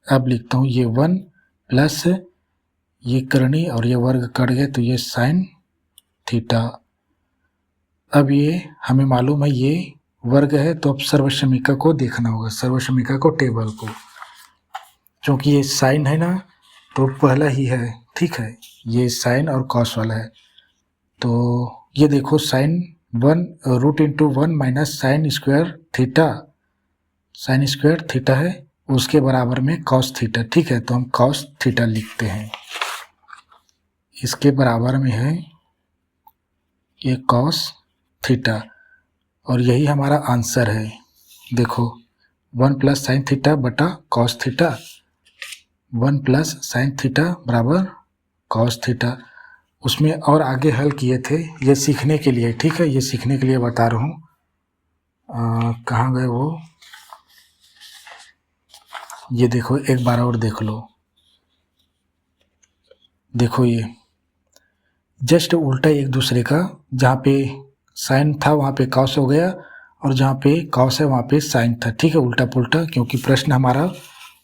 अब लिखता हूँ, ये 1 प्लस ये करनी और ये वर्ग कट गए तो ये साइन थीटा। अब ये हमें मालूम है ये वर्ग है, तो अब सर्वसमीका को देखना होगा, सर्वसमीका को, टेबल को। चूँकि ये साइन है ना तो पहला ही है, ठीक है, ये साइन और कॉस वाला है। तो ये देखो sine 1√1 minus sine square theta है, उसके बराबर में कॉस थीटा, ठीक है। तो हम कॉस थीटा लिखते हैं, इसके बराबर में है ये कॉस थीटा, और यही हमारा आंसर है। देखो 1 प्लस साइन थीटा बटा cos theta, 1 plus sign theta बराबर कॉस थीटा। उसमें और आगे हल किए थे, ये सीखने के लिए, ठीक है, ये सीखने के लिए बता रहा हूँ। कहाँ गए वो, ये देखो एक बार और देख लो। देखो ये जस्ट उल्टा एक दूसरे का, जहाँ पे साइन था वहाँ पे कॉस हो गया, और जहाँ पे कॉस है वहाँ पे साइन था, ठीक है, उल्टा पुल्टा, क्योंकि प्रश्न हमारा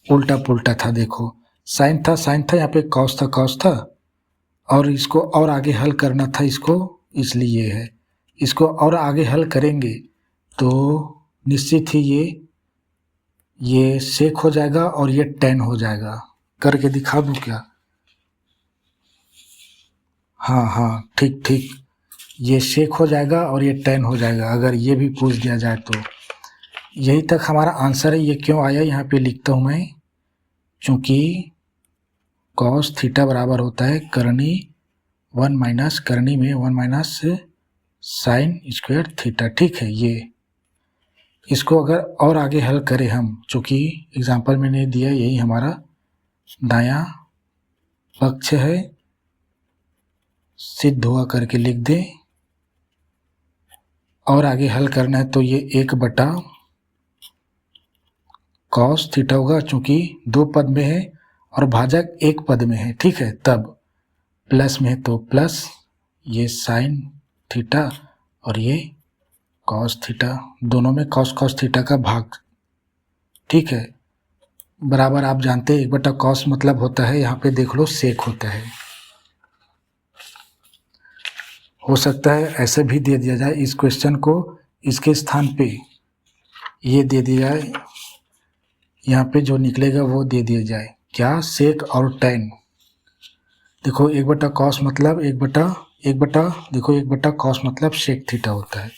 उल्टा पुल्टा था। देखो साइन था यहाँ पे कॉस था, और इसको और आगे हल करना था इसको, इसलिए है। इसको और आगे हल करेंगे तो निश्चित ही ये सेक हो जाएगा और ये टेन हो जाएगा। करके दिखा दूँ क्या? हाँ, ठीक, ये सेक हो जाएगा और ये टेन हो जाएगा, अगर ये भी पूछ दिया जाए तो। यही तक हमारा आंसर है। ये क्यों आया यहाँ पे लिखता हूँ मैं, चूँकि कॉस थीटा बराबर होता है करनी 1 माइनस करनी में 1 माइनस साइन स्क्वायर थीटा, ठीक है। ये इसको अगर और आगे हल करें हम, चूँकि एग्जाम्पल मैंने दिया, यही हमारा दायां पक्ष है, सिद्ध हुआ करके लिख दें। और आगे हल करना है तो ये 1 बटा कॉस थीटा होगा, चूँकि 2 पद में है और भाजक 1 पद में है, ठीक है। तब प्लस में है तो प्लस ये साइन थीटा और ये कॉस थीटा, दोनों में कॉस थीटा का भाग, ठीक है, बराबर। आप जानते हैं 1 बटा कॉस मतलब होता है, यहाँ पे देख लो सेक होता है। हो सकता है ऐसे भी दे दिया जाए इस क्वेश्चन को, इसके स्थान पे ये दे दिया जाए, यहाँ पे जो निकलेगा वो दे दिया जाए, क्या, सेक और टेन। देखो 1 बटा कॉस मतलब 1 बटा देखो 1 बटा कॉस मतलब सेक थीटा होता है,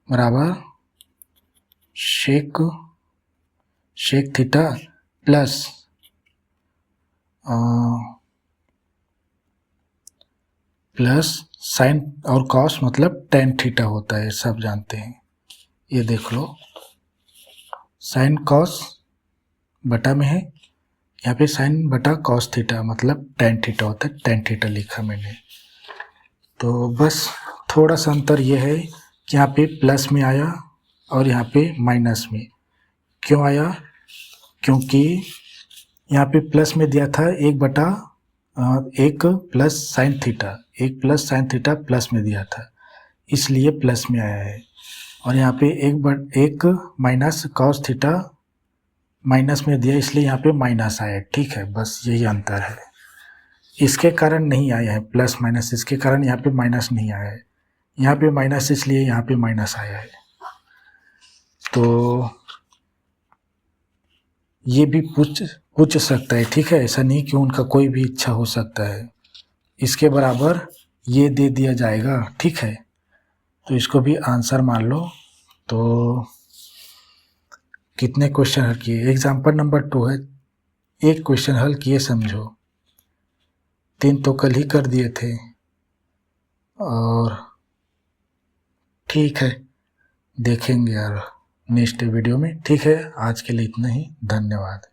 बराबर सेक थीटा प्लस साइन और कॉस मतलब टेन थीटा होता है, सब जानते हैं। ये देख लो साइन कॉस बटा में है, यहाँ पे साइन बटा कॉस थीटा मतलब टेन थीटा होता है, टेन थीटा लिखा मैंने। तो बस थोड़ा सा अंतर ये है कि यहाँ पे प्लस में आया और यहाँ पे माइनस में। क्यों आया? क्योंकि यहाँ पे प्लस में दिया था 1 प्लस साइन थीटा प्लस में दिया था, इसलिए प्लस में आया है। और यहाँ पे 1 माइनस कॉस थीटा माइनस में दिया, इसलिए यहाँ पे माइनस आया, ठीक है। बस यही अंतर है, इसके कारण नहीं आया है प्लस माइनस, इसके कारण यहाँ पे माइनस नहीं आया है, यहाँ पे माइनस इसलिए यहाँ पे माइनस आया है। तो ये भी पूछ सकता है, ठीक है, ऐसा नहीं कि उनका कोई भी इच्छा हो सकता है। इसके बराबर ये दे दिया जाएगा, ठीक है, तो इसको भी आंसर मान लो। तो कितने क्वेश्चन हल किए? एग्जाम्पल नंबर 2 है, 1 क्वेश्चन हल किए समझो, 3 तो कल ही कर दिए थे। और ठीक है, देखेंगे यार नेक्स्ट वीडियो में, ठीक है। आज के लिए इतना ही, धन्यवाद।